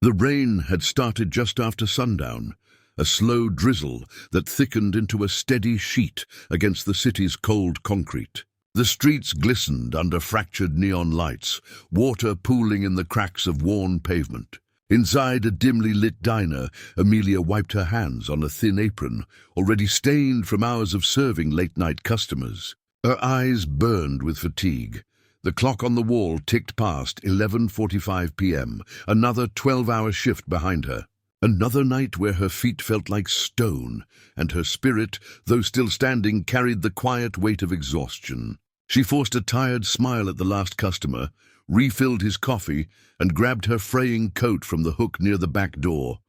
The rain had started just after sundown, a slow drizzle that thickened into a steady sheet against the city's cold concrete. The streets glistened under fractured neon lights, water pooling in the cracks of worn pavement. Inside a dimly lit diner, Amelia wiped her hands on a thin apron, already stained from hours of serving late-night customers. Her eyes burned with fatigue. The clock on the wall ticked past 11:45 p.m., another 12-hour shift behind her. Another night where her feet felt like stone, and her spirit, though still standing, carried the quiet weight of exhaustion. She forced a tired smile at the last customer, refilled his coffee, and grabbed her fraying coat from the hook near the back door.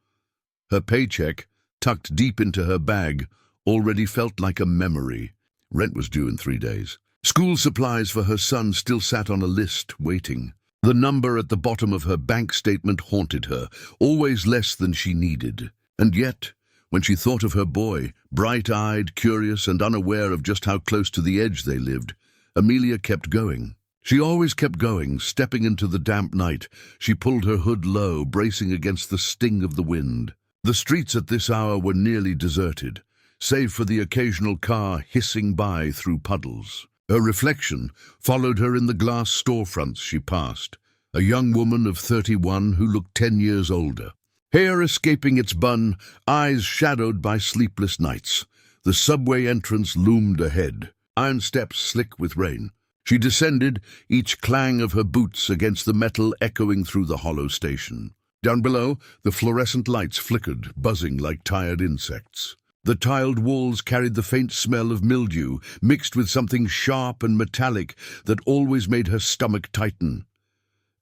Her paycheck, tucked deep into her bag, already felt like a memory. Rent was due in 3 days. School supplies for her son still sat on a list, waiting. The number at the bottom of her bank statement haunted her, always less than she needed. And yet, when she thought of her boy, bright-eyed, curious, and unaware of just how close to the edge they lived, Amelia kept going. She always kept going, stepping into the damp night. She pulled her hood low, bracing against the sting of the wind. The streets at this hour were nearly deserted, save for the occasional car hissing by through puddles. Her reflection followed her in the glass storefronts she passed, a young woman of 31 who looked 10 years older. Hair escaping its bun, eyes shadowed by sleepless nights. The subway entrance loomed ahead, iron steps slick with rain. She descended, each clang of her boots against the metal echoing through the hollow station. Down below, the fluorescent lights flickered, buzzing like tired insects. The tiled walls carried the faint smell of mildew, mixed with something sharp and metallic that always made her stomach tighten.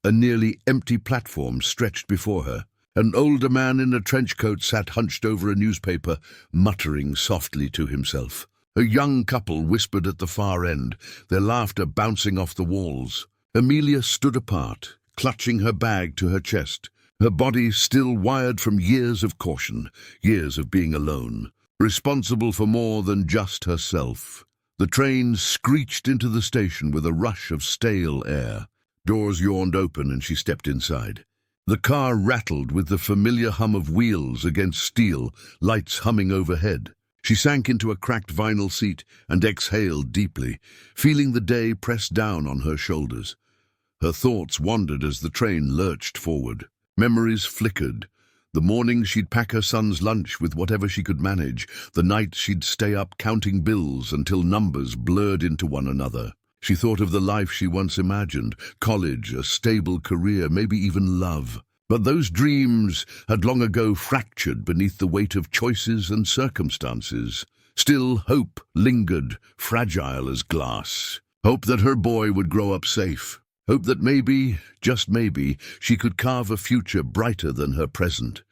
A nearly empty platform stretched before her. An older man in a trench coat sat hunched over a newspaper, muttering softly to himself. A young couple whispered at the far end, their laughter bouncing off the walls. Amelia stood apart, clutching her bag to her chest, her body still wired from years of caution, years of being alone, responsible for more than just herself. The train screeched into the station with a rush of stale air. Doors yawned open and she stepped inside. The car rattled with the familiar hum of wheels against steel, lights humming overhead. She sank into a cracked vinyl seat and exhaled deeply, feeling the day press down on her shoulders. Her thoughts wandered as the train lurched forward. Memories flickered. The mornings she'd pack her son's lunch with whatever she could manage, the nights she'd stay up counting bills until numbers blurred into one another. She thought of the life she once imagined, college, a stable career, maybe even love. But those dreams had long ago fractured beneath the weight of choices and circumstances. Still, hope lingered, fragile as glass. Hope that her boy would grow up safe. Hope that maybe, just maybe, she could carve a future brighter than her present.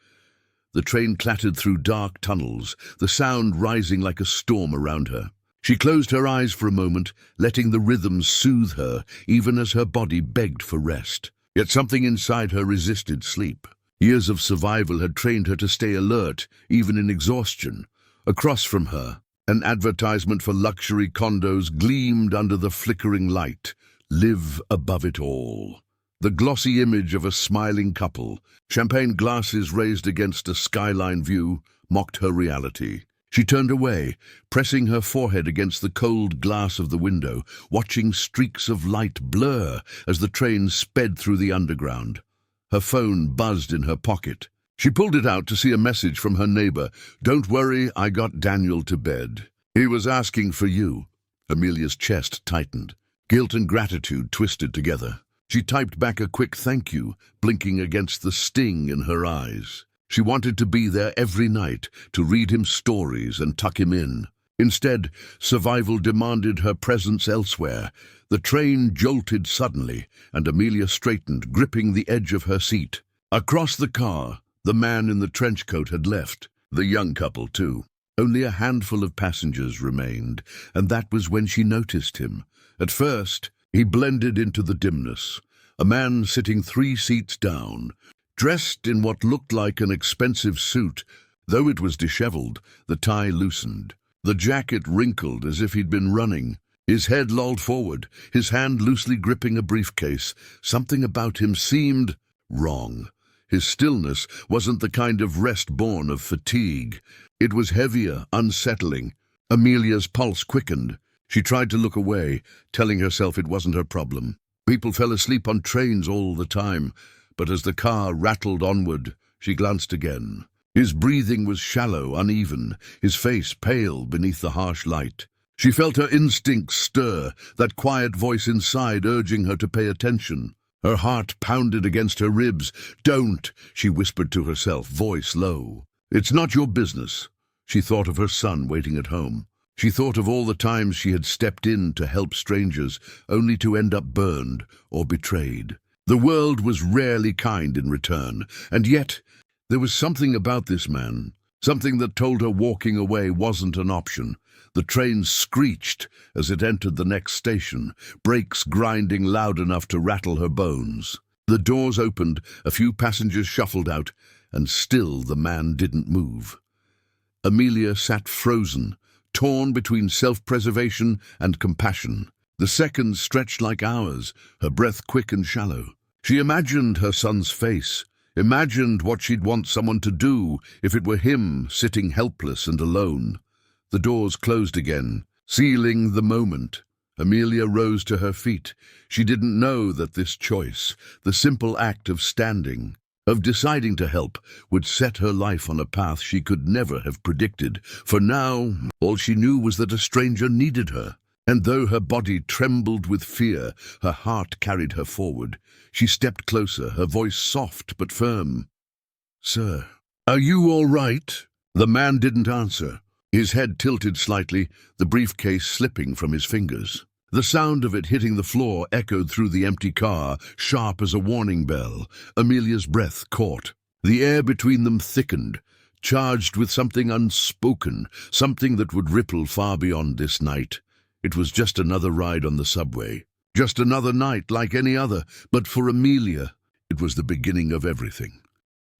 The train clattered through dark tunnels, the sound rising like a storm around her. She closed her eyes for a moment, letting the rhythm soothe her, even as her body begged for rest. Yet something inside her resisted sleep. Years of survival had trained her to stay alert, even in exhaustion. Across from her, an advertisement for luxury condos gleamed under the flickering light. Live above it all. The glossy image of a smiling couple, champagne glasses raised against a skyline view, mocked her reality. She turned away, pressing her forehead against the cold glass of the window, watching streaks of light blur as the train sped through the underground. Her phone buzzed in her pocket. She pulled it out to see a message from her neighbor. "Don't worry, I got Daniel to bed. He was asking for you." Amelia's chest tightened. Guilt and gratitude twisted together. She typed back a quick thank you, blinking against the sting in her eyes. She wanted to be there every night, to read him stories and tuck him in. Instead, survival demanded her presence elsewhere. The train jolted suddenly, and Amelia straightened, gripping the edge of her seat. Across the car, the man in the trench coat had left. The young couple, too. Only a handful of passengers remained, and that was when she noticed him. At first, he blended into the dimness. A man sitting 3 seats down, dressed in what looked like an expensive suit. Though it was disheveled, the tie loosened. The jacket wrinkled as if he'd been running. His head lolled forward, his hand loosely gripping a briefcase. Something about him seemed wrong. His stillness wasn't the kind of rest born of fatigue. It was heavier, unsettling. Amelia's pulse quickened. She tried to look away, telling herself it wasn't her problem. People fell asleep on trains all the time, but as the car rattled onward, she glanced again. His breathing was shallow, uneven, his face pale beneath the harsh light. She felt her instincts stir, that quiet voice inside urging her to pay attention. Her heart pounded against her ribs. "Don't," she whispered to herself, voice low. "It's not your business." She thought of her son waiting at home. She thought of all the times she had stepped in to help strangers, only to end up burned or betrayed. The world was rarely kind in return, and yet there was something about this man, something that told her walking away wasn't an option. The train screeched as it entered the next station, brakes grinding loud enough to rattle her bones. The doors opened, a few passengers shuffled out, and still the man didn't move. Amelia sat frozen, torn between self-preservation and compassion. The seconds stretched like hours, her breath quick and shallow. She imagined her son's face, imagined what she'd want someone to do if it were him sitting helpless and alone. The doors closed again, sealing the moment. Amelia rose to her feet. She didn't know that this choice, the simple act of standing, of deciding to help, would set her life on a path she could never have predicted. For now, all she knew was that a stranger needed her. And though her body trembled with fear, her heart carried her forward. She stepped closer, her voice soft but firm. "Sir, are you all right?" The man didn't answer. His head tilted slightly, the briefcase slipping from his fingers. The sound of it hitting the floor echoed through the empty car, sharp as a warning bell. Amelia's breath caught. The air between them thickened, charged with something unspoken, something that would ripple far beyond this night. It was just another ride on the subway, just another night like any other, but for Amelia, it was the beginning of everything.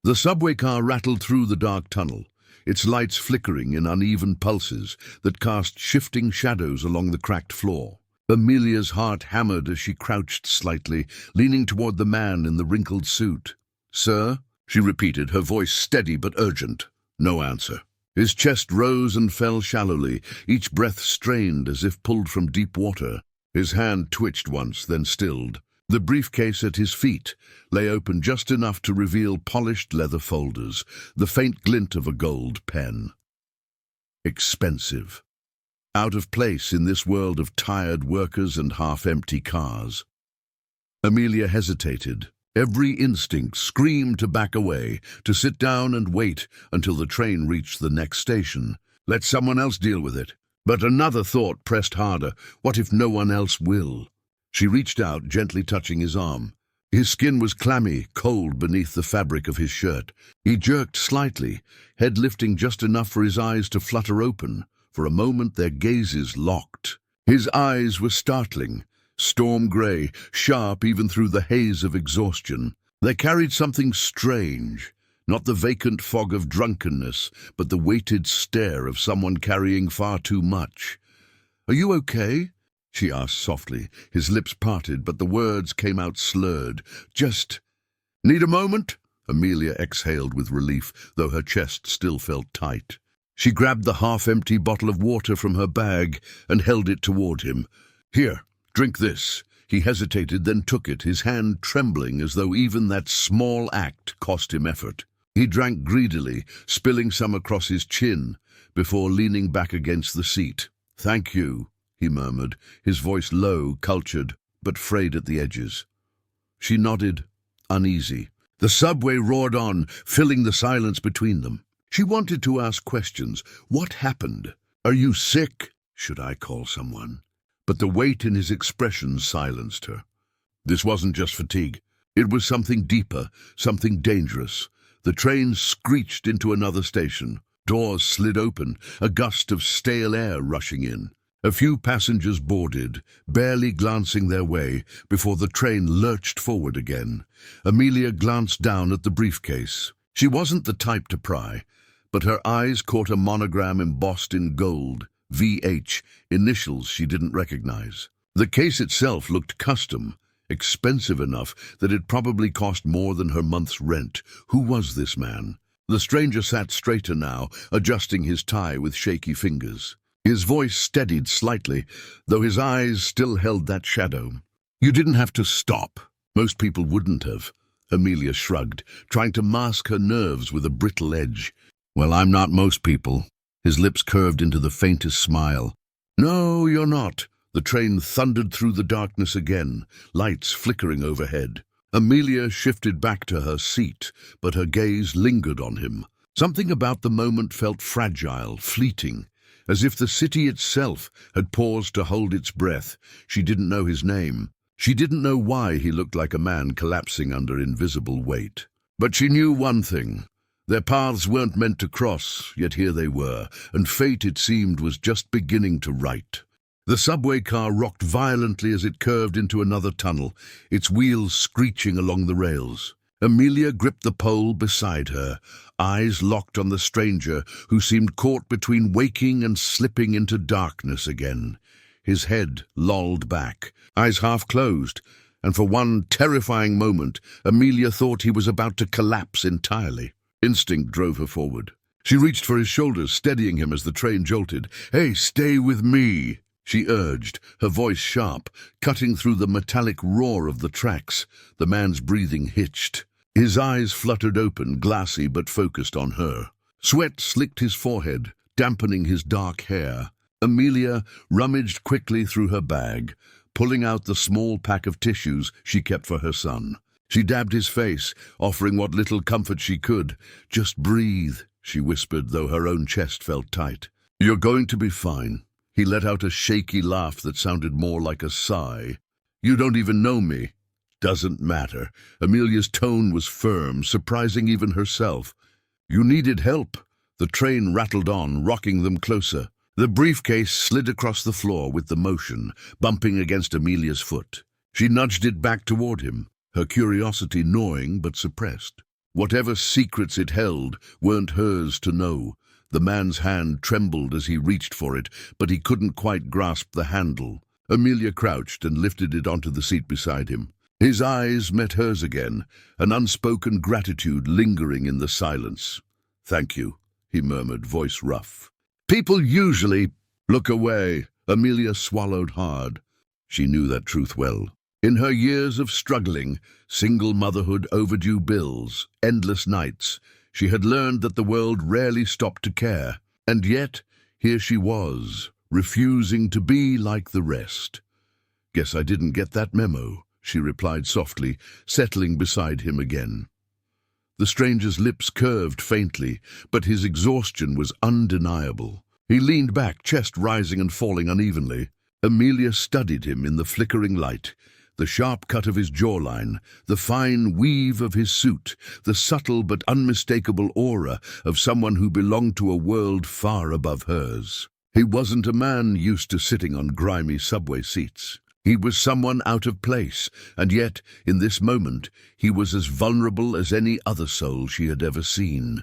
The subway car rattled through the dark tunnel, its lights flickering in uneven pulses that cast shifting shadows along the cracked floor. Amelia's heart hammered as she crouched slightly, leaning toward the man in the wrinkled suit. "Sir?" she repeated, her voice steady but urgent. No answer. His chest rose and fell shallowly, each breath strained as if pulled from deep water. His hand twitched once, then stilled. The briefcase at his feet lay open just enough to reveal polished leather folders, the faint glint of a gold pen. Expensive. Out of place in this world of tired workers and half-empty cars. Amelia hesitated. Every instinct screamed to back away, to sit down and wait until the train reached the next station. Let someone else deal with it. But another thought pressed harder. What if no one else will? She reached out, gently touching his arm. His skin was clammy, cold beneath the fabric of his shirt. He jerked slightly, head lifting just enough for his eyes to flutter open. For a moment their gazes locked. His eyes were startling, storm grey, sharp even through the haze of exhaustion. They carried something strange, not the vacant fog of drunkenness, but the weighted stare of someone carrying far too much. "Are you okay?" she asked softly, his lips parted, but the words came out slurred. "Just need a moment?" Amelia exhaled with relief, though her chest still felt tight. She grabbed the half-empty bottle of water from her bag and held it toward him. "Here, drink this." He hesitated, then took it, his hand trembling as though even that small act cost him effort. He drank greedily, spilling some across his chin, before leaning back against the seat. "Thank you," he murmured, his voice low, cultured, but frayed at the edges. She nodded, uneasy. The subway roared on, filling the silence between them. She wanted to ask questions. What happened? "Are you sick?" "Should I call someone?" But the weight in his expression silenced her. This wasn't just fatigue. It was something deeper, something dangerous. The train screeched into another station. Doors slid open, a gust of stale air rushing in. A few passengers boarded, barely glancing their way, before the train lurched forward again. Amelia glanced down at the briefcase. She wasn't the type to pry, but her eyes caught a monogram embossed in gold, VH, initials she didn't recognize. The case itself looked custom, expensive enough that it probably cost more than her month's rent. Who was this man? The stranger sat straighter now, adjusting his tie with shaky fingers. His voice steadied slightly, though his eyes still held that shadow. "You didn't have to stop. Most people wouldn't have." Amelia shrugged, trying to mask her nerves with a brittle edge. "Well, I'm not most people." His lips curved into the faintest smile. "No, you're not." The train thundered through the darkness again, lights flickering overhead. Amelia shifted back to her seat, but her gaze lingered on him. Something about the moment felt fragile, fleeting, as if the city itself had paused to hold its breath. She didn't know his name. She didn't know why he looked like a man collapsing under invisible weight. But she knew one thing. Their paths weren't meant to cross, yet here they were, and fate, it seemed, was just beginning to write. The subway car rocked violently as it curved into another tunnel, its wheels screeching along the rails. Amelia gripped the pole beside her, eyes locked on the stranger who seemed caught between waking and slipping into darkness again. His head lolled back, eyes half closed, and for one terrifying moment, Amelia thought he was about to collapse entirely. Instinct drove her forward. She reached for his shoulders, steadying him as the train jolted. "Hey, stay with me," she urged, her voice sharp, cutting through the metallic roar of the tracks. The man's breathing hitched. His eyes fluttered open, glassy but focused on her. Sweat slicked his forehead, dampening his dark hair. Amelia rummaged quickly through her bag, pulling out the small pack of tissues she kept for her son. She dabbed his face, offering what little comfort she could. "Just breathe," she whispered, though her own chest felt tight. "You're going to be fine." He let out a shaky laugh that sounded more like a sigh. "You don't even know me." "Doesn't matter." Amelia's tone was firm, surprising even herself. "You needed help." The train rattled on, rocking them closer. The briefcase slid across the floor with the motion, bumping against Amelia's foot. She nudged it back toward him, her curiosity gnawing but suppressed. Whatever secrets it held weren't hers to know. The man's hand trembled as he reached for it, but he couldn't quite grasp the handle. Amelia crouched and lifted it onto the seat beside him. His eyes met hers again, an unspoken gratitude lingering in the silence. "Thank you," he murmured, voice rough. "People usually—" "Look away." Amelia swallowed hard. She knew that truth well. In her years of struggling, single motherhood, overdue bills, endless nights, she had learned that the world rarely stopped to care. And yet, here she was, refusing to be like the rest. "Guess I didn't get that memo," she replied softly, settling beside him again. The stranger's lips curved faintly, but his exhaustion was undeniable. He leaned back, chest rising and falling unevenly. Amelia studied him in the flickering light. The sharp cut of his jawline, the fine weave of his suit, the subtle but unmistakable aura of someone who belonged to a world far above hers. He wasn't a man used to sitting on grimy subway seats. He was someone out of place, and yet, in this moment, he was as vulnerable as any other soul she had ever seen.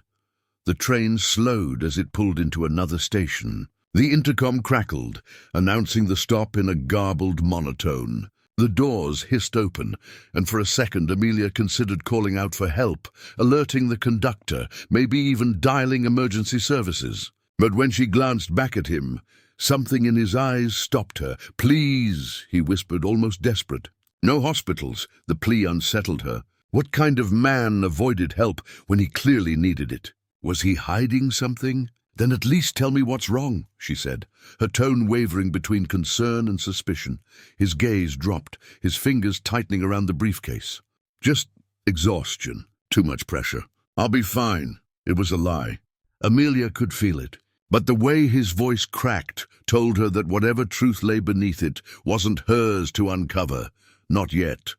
The train slowed as it pulled into another station. The intercom crackled, announcing the stop in a garbled monotone. The doors hissed open, and for a second Amelia considered calling out for help, alerting the conductor, maybe even dialing emergency services. But when she glanced back at him, something in his eyes stopped her. "Please," he whispered, almost desperate. "No hospitals." The plea unsettled her. What kind of man avoided help when he clearly needed it? Was he hiding something? "Then at least tell me what's wrong," she said, her tone wavering between concern and suspicion. His gaze dropped, his fingers tightening around the briefcase. "Just exhaustion. Too much pressure. I'll be fine." It was a lie. Amelia could feel it. But the way his voice cracked told her that whatever truth lay beneath it wasn't hers to uncover. Not yet.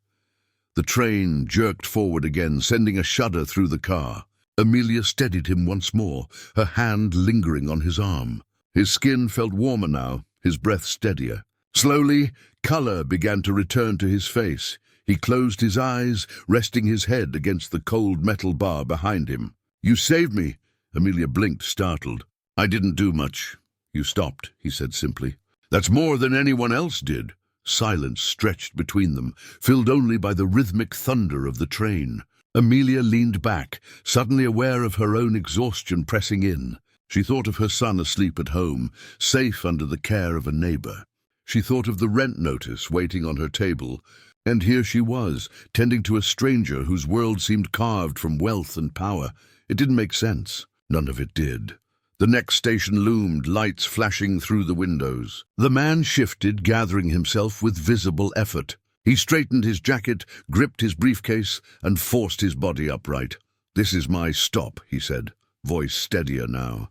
The train jerked forward again, sending a shudder through the car. Amelia steadied him once more, her hand lingering on his arm. His skin felt warmer now, his breath steadier. Slowly, color began to return to his face. He closed his eyes, resting his head against the cold metal bar behind him. "You saved me." Amelia blinked, startled. "I didn't do much." "You stopped," he said simply. "That's more than anyone else did." Silence stretched between them, filled only by the rhythmic thunder of the train. Amelia leaned back, suddenly aware of her own exhaustion pressing in. She thought of her son asleep at home, safe under the care of a neighbor. She thought of the rent notice waiting on her table, and here she was, tending to a stranger whose world seemed carved from wealth and power. It didn't make sense. None of it did. The next station loomed, lights flashing through the windows. The man shifted, gathering himself with visible effort. He straightened his jacket, gripped his briefcase, and forced his body upright. "This is my stop," he said, voice steadier now.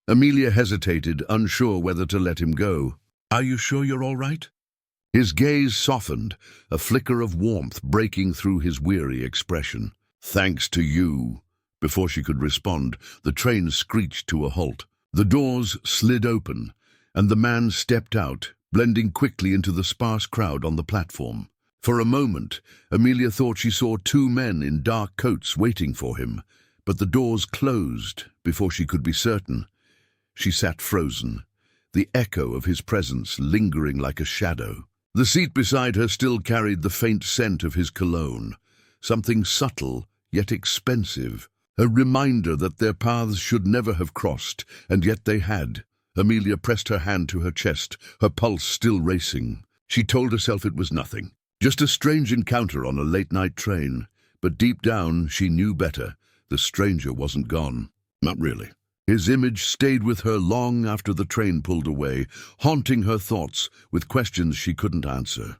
Amelia hesitated, unsure whether to let him go. "Are you sure you're all right?" His gaze softened, a flicker of warmth breaking through his weary expression. "Thanks to you." Before she could respond, the train screeched to a halt. The doors slid open, and the man stepped out, blending quickly into the sparse crowd on the platform. For a moment, Amelia thought she saw two men in dark coats waiting for him, but the doors closed before she could be certain. She sat frozen, the echo of his presence lingering like a shadow. The seat beside her still carried the faint scent of his cologne, something subtle yet expensive, a reminder that their paths should never have crossed, and yet they had. Amelia pressed her hand to her chest, her pulse still racing. She told herself it was nothing, just a strange encounter on a late-night train. But deep down, she knew better. The stranger wasn't gone. Not really. His image stayed with her long after the train pulled away, haunting her thoughts with questions she couldn't answer.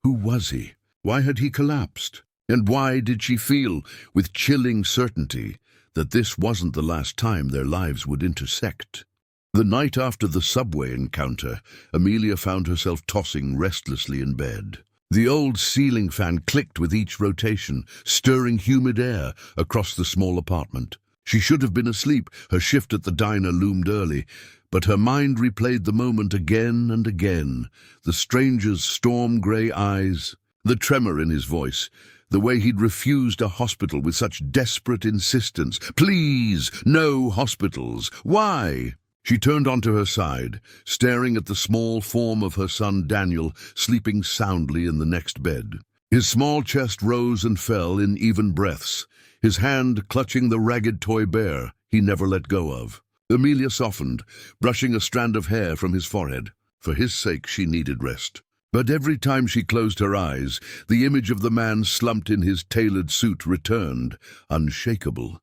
Who was he? Why had he collapsed? And why did she feel, with chilling certainty, that this wasn't the last time their lives would intersect? The night after the subway encounter, Amelia found herself tossing restlessly in bed. The old ceiling fan clicked with each rotation, stirring humid air across the small apartment. She should have been asleep, her shift at the diner loomed early, but her mind replayed the moment again and again. The stranger's storm-grey eyes, the tremor in his voice, the way he'd refused a hospital with such desperate insistence. Please, no hospitals. Why? She turned onto her side, staring at the small form of her son Daniel sleeping soundly in the next bed. His small chest rose and fell in even breaths, his hand clutching the ragged toy bear he never let go of. Amelia softened, brushing a strand of hair from his forehead. For his sake, she needed rest. But every time she closed her eyes, the image of the man slumped in his tailored suit returned, unshakable.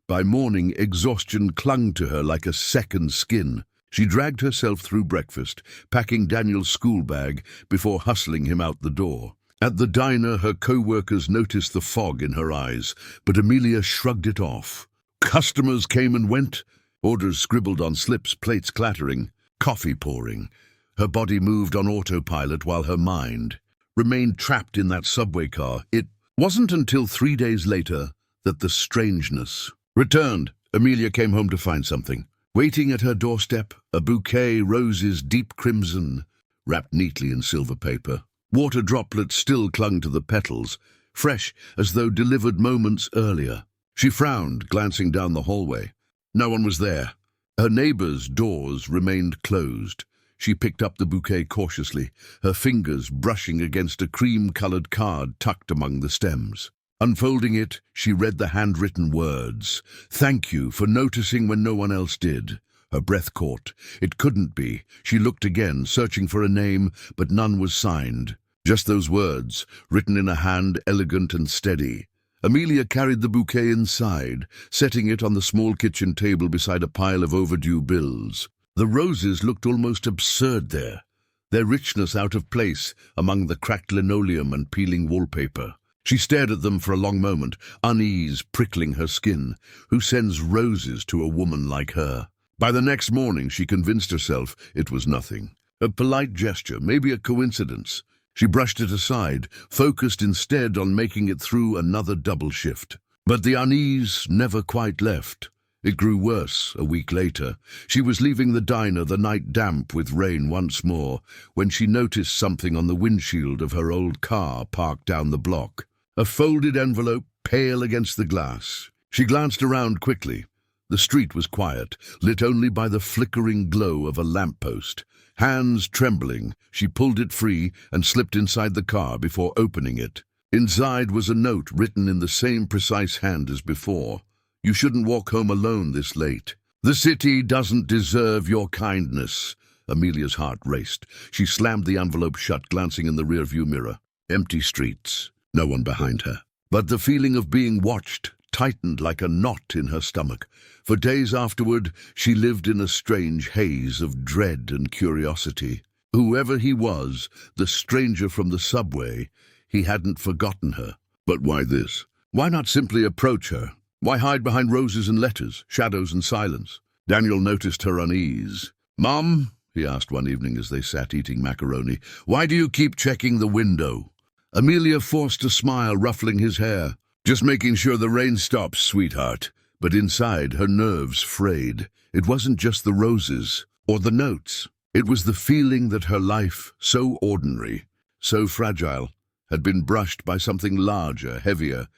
By morning, exhaustion clung to her like a second skin. She dragged herself through breakfast, packing Daniel's school bag before hustling him out the door. At the diner, her co-workers noticed the fog in her eyes, but Amelia shrugged it off. Customers came and went, orders scribbled on slips, plates clattering, coffee pouring. Her body moved on autopilot while her mind remained trapped in that subway car. It wasn't until 3 days later that the strangeness returned. Amelia came home to find something. Waiting at her doorstep, a bouquet, roses deep crimson, wrapped neatly in silver paper. Water droplets still clung to the petals, fresh as though delivered moments earlier. She frowned, glancing down the hallway. No one was there. Her neighbors' doors remained closed. She picked up the bouquet cautiously, her fingers brushing against a cream-colored card tucked among the stems. Unfolding it, she read the handwritten words. "Thank you for noticing when no one else did." Her breath caught. It couldn't be. She looked again, searching for a name, but none was signed. Just those words, written in a hand elegant and steady. Amelia carried the bouquet inside, setting it on the small kitchen table beside a pile of overdue bills. The roses looked almost absurd there, their richness out of place among the cracked linoleum and peeling wallpaper. She stared at them for a long moment, unease prickling her skin. Who sends roses to a woman like her? By the next morning, she convinced herself it was nothing. A polite gesture, maybe a coincidence. She brushed it aside, focused instead on making it through another double shift. But the unease never quite left. It grew worse a week later. She was leaving the diner, the night damp with rain once more, when she noticed something on the windshield of her old car parked down the block. A folded envelope, pale against the glass. She glanced around quickly. The street was quiet, lit only by the flickering glow of a lamppost. Hands trembling, she pulled it free and slipped inside the car before opening it. Inside was a note written in the same precise hand as before. "You shouldn't walk home alone this late. The city doesn't deserve your kindness." Amelia's heart raced. She slammed the envelope shut, glancing in the rearview mirror. Empty streets, no one behind her. But the feeling of being watched tightened like a knot in her stomach. For days afterward, she lived in a strange haze of dread and curiosity. Whoever he was, the stranger from the subway, he hadn't forgotten her. But why this? Why not simply approach her? Why hide behind roses and letters, shadows and silence? Daniel noticed her unease. "Mom," he asked one evening as they sat eating macaroni, "why do you keep checking the window?" Amelia forced a smile, ruffling his hair. "Just making sure the rain stops, sweetheart." But inside, her nerves frayed. It wasn't just the roses or the notes. It was the feeling that her life, so ordinary, so fragile, had been brushed by something larger, heavier.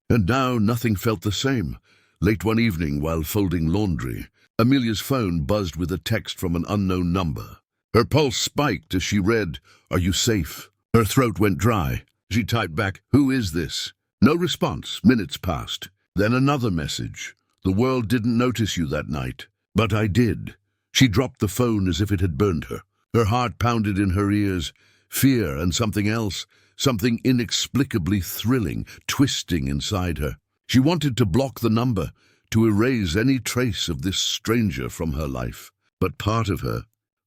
And now nothing felt the same. Late one evening, while folding laundry, Amelia's phone buzzed with a text from an unknown number. Her pulse spiked as she read, "Are you safe?" Her throat went dry. She typed back, "Who is this?" No response. Minutes passed. Then another message. "The world didn't notice you that night, but I did." She dropped the phone as if it had burned her. Her heart pounded in her ears. Fear and something else, something inexplicably thrilling, twisting inside her. She wanted to block the number, to erase any trace of this stranger from her life. But part of her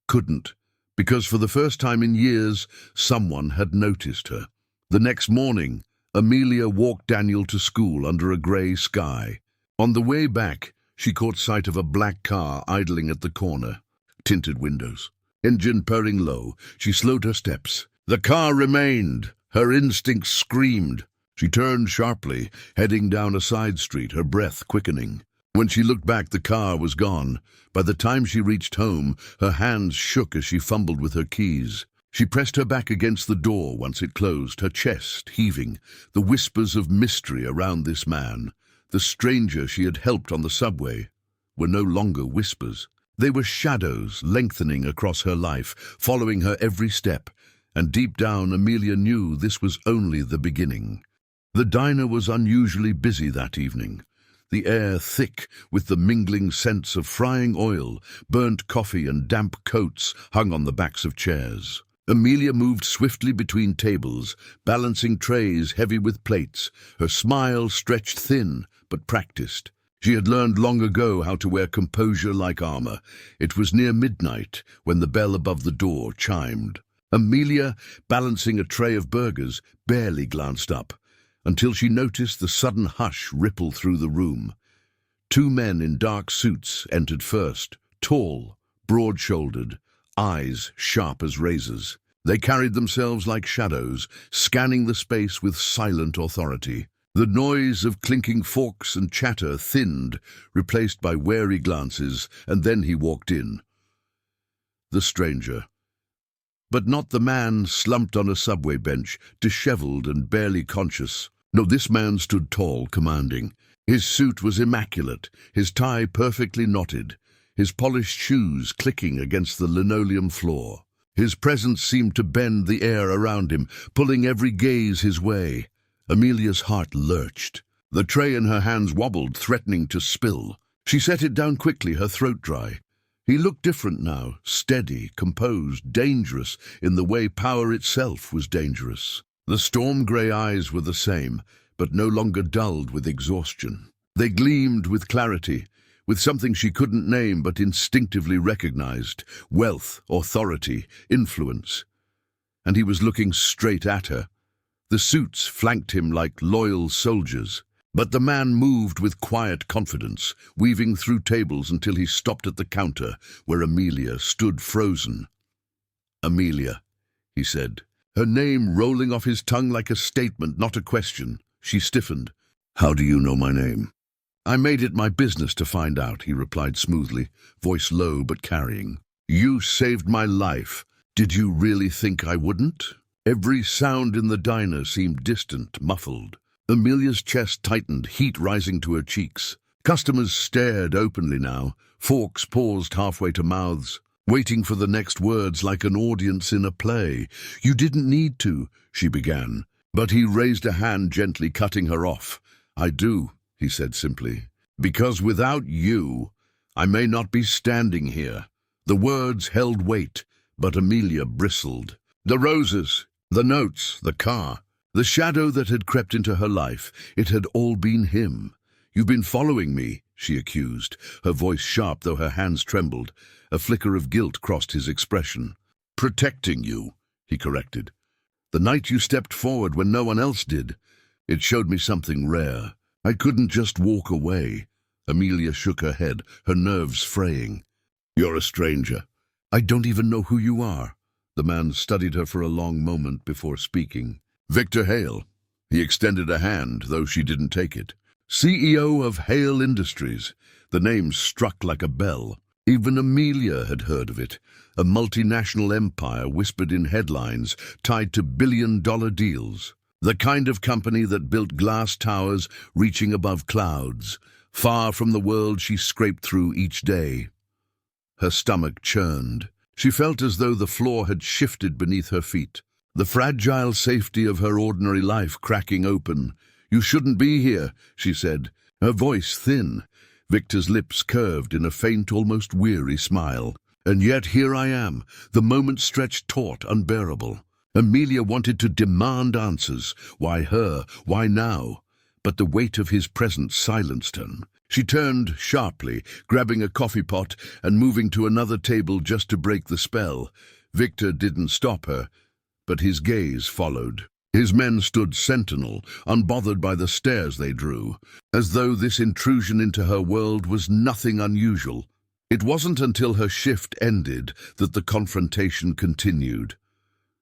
couldn't, because for the first time in years, someone had noticed her. The next morning, Amelia walked Daniel to school under a grey sky. On the way back, she caught sight of a black car idling at the corner. Tinted windows. Engine purring low, she slowed her steps. The car remained. Her instincts screamed. She turned sharply, heading down a side street, her breath quickening. When she looked back, the car was gone. By the time she reached home, her hands shook as she fumbled with her keys. She pressed her back against the door once it closed, her chest heaving, the whispers of mystery around this man. The stranger she had helped on the subway were no longer whispers. They were shadows lengthening across her life, following her every step. And deep down, Amelia knew this was only the beginning. The diner was unusually busy that evening. The air thick with the mingling scents of frying oil, burnt coffee and damp coats hung on the backs of chairs. Amelia moved swiftly between tables, balancing trays heavy with plates, her smile stretched thin but practiced. She had learned long ago how to wear composure like armor. It was near midnight when the bell above the door chimed. Amelia, balancing a tray of burgers, barely glanced up, until she noticed the sudden hush ripple through the room. Two men in dark suits entered first, tall, broad-shouldered, eyes sharp as razors. They carried themselves like shadows, scanning the space with silent authority. The noise of clinking forks and chatter thinned, replaced by wary glances, and then he walked in. The stranger. But not the man slumped on a subway bench, disheveled and barely conscious. No, this man stood tall, commanding. His suit was immaculate, his tie perfectly knotted, his polished shoes clicking against the linoleum floor. His presence seemed to bend the air around him, pulling every gaze his way. Amelia's heart lurched. The tray in her hands wobbled, threatening to spill. She set it down quickly, her throat dry. He looked different now, steady, composed, dangerous in the way power itself was dangerous. The storm-grey eyes were the same, but no longer dulled with exhaustion. They gleamed with clarity, with something she couldn't name but instinctively recognized: wealth, authority, influence. And he was looking straight at her. The suits flanked him like loyal soldiers. But the man moved with quiet confidence, weaving through tables until he stopped at the counter where Amelia stood frozen. "Amelia," he said, her name rolling off his tongue like a statement, not a question. She stiffened. "How do you know my name?" "I made it my business to find out," he replied smoothly, voice low but carrying. "You saved my life. Did you really think I wouldn't?" Every sound in the diner seemed distant, muffled. Amelia's chest tightened, heat rising to her cheeks. Customers stared openly now. Forks paused halfway to mouths. waiting for the next words like an audience in a play. "You didn't need to," she began, but he raised a hand, gently cutting her off. "I do," he said simply, "because without you, I may not be standing here." The words held weight, but Amelia bristled. The roses, the notes, the car, the shadow that had crept into her life, it had all been him. "You've been following me," she accused, her voice sharp though her hands trembled. A flicker of guilt crossed his expression. "Protecting you," he corrected. "The night you stepped forward when no one else did, it showed me something rare. I couldn't just walk away." Amelia shook her head, her nerves fraying. "You're a stranger. I don't even know who you are." The man studied her for a long moment before speaking. "Victor Hale." He extended a hand, though she didn't take it. "CEO of Hale Industries." The name struck like a bell. Even Amelia had heard of it. A multinational empire whispered in headlines, tied to billion-dollar deals. The kind of company that built glass towers reaching above clouds, far from the world she scraped through each day. Her stomach churned. She felt as though the floor had shifted beneath her feet, the fragile safety of her ordinary life cracking open. "You shouldn't be here," she said, her voice thin. Victor's lips curved in a faint, almost weary smile. "And yet here I am." The moment stretched taut, unbearable. Amelia wanted to demand answers. Why her? Why now? But the weight of his presence silenced her. She turned sharply, grabbing a coffee pot and moving to another table just to break the spell. Victor didn't stop her, but his gaze followed. His men stood sentinel, unbothered by the stares they drew, as though this intrusion into her world was nothing unusual. It wasn't until her shift ended that the confrontation continued.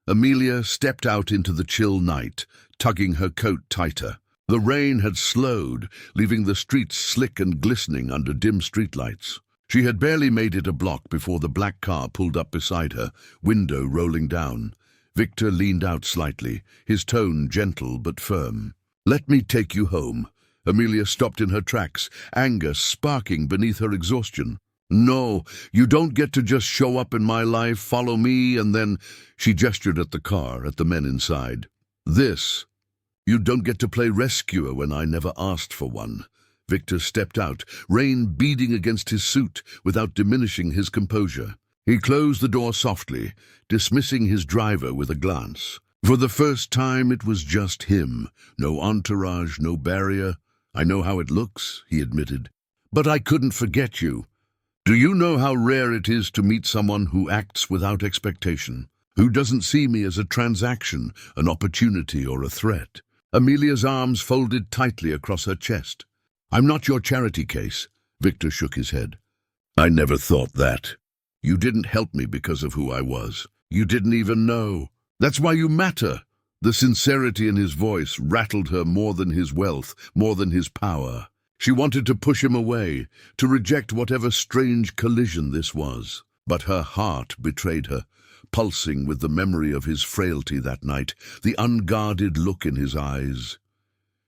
Amelia stepped out into the chill night, tugging her coat tighter. The rain had slowed, leaving the streets slick and glistening under dim streetlights. She had barely made it a block before the black car pulled up beside her, window rolling down. Victor leaned out slightly, his tone gentle but firm. "Let me take you home." Amelia stopped in her tracks, anger sparking beneath her exhaustion. "No, you don't get to just show up in my life, follow me, and then—" She gestured at the car, at the men inside. "You don't get to play rescuer when I never asked for one." Victor stepped out, rain beading against his suit without diminishing his composure. He closed the door softly, dismissing his driver with a glance. For the first time it was just him, no entourage, no barrier. "I know how it looks," he admitted, "but I couldn't forget you. Do you know how rare it is to meet someone who acts without expectation, who doesn't see me as a transaction, an opportunity, or a threat?" Amelia's arms folded tightly across her chest. "I'm not your charity case." Victor shook his head. "I never thought that. You didn't help me because of who I was. You didn't even know. That's why you matter." The sincerity in his voice rattled her more than his wealth, more than his power. She wanted to push him away, to reject whatever strange collision this was. But her heart betrayed her, pulsing with the memory of his frailty that night, the unguarded look in his eyes.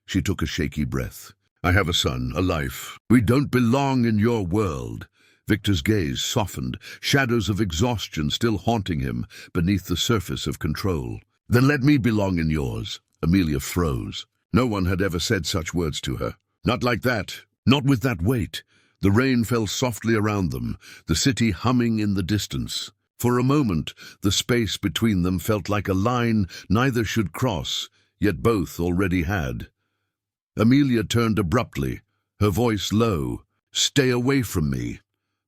She took a shaky breath. "I have a son, a life. We don't belong in your world." Victor's gaze softened, shadows of exhaustion still haunting him beneath the surface of control. "Then let me belong in yours." Amelia froze. No one had ever said such words to her. Not like that, not with that weight. The rain fell softly around them, the city humming in the distance. For a moment, the space between them felt like a line neither should cross, yet both already had. Amelia turned abruptly, her voice low. "Stay away from me."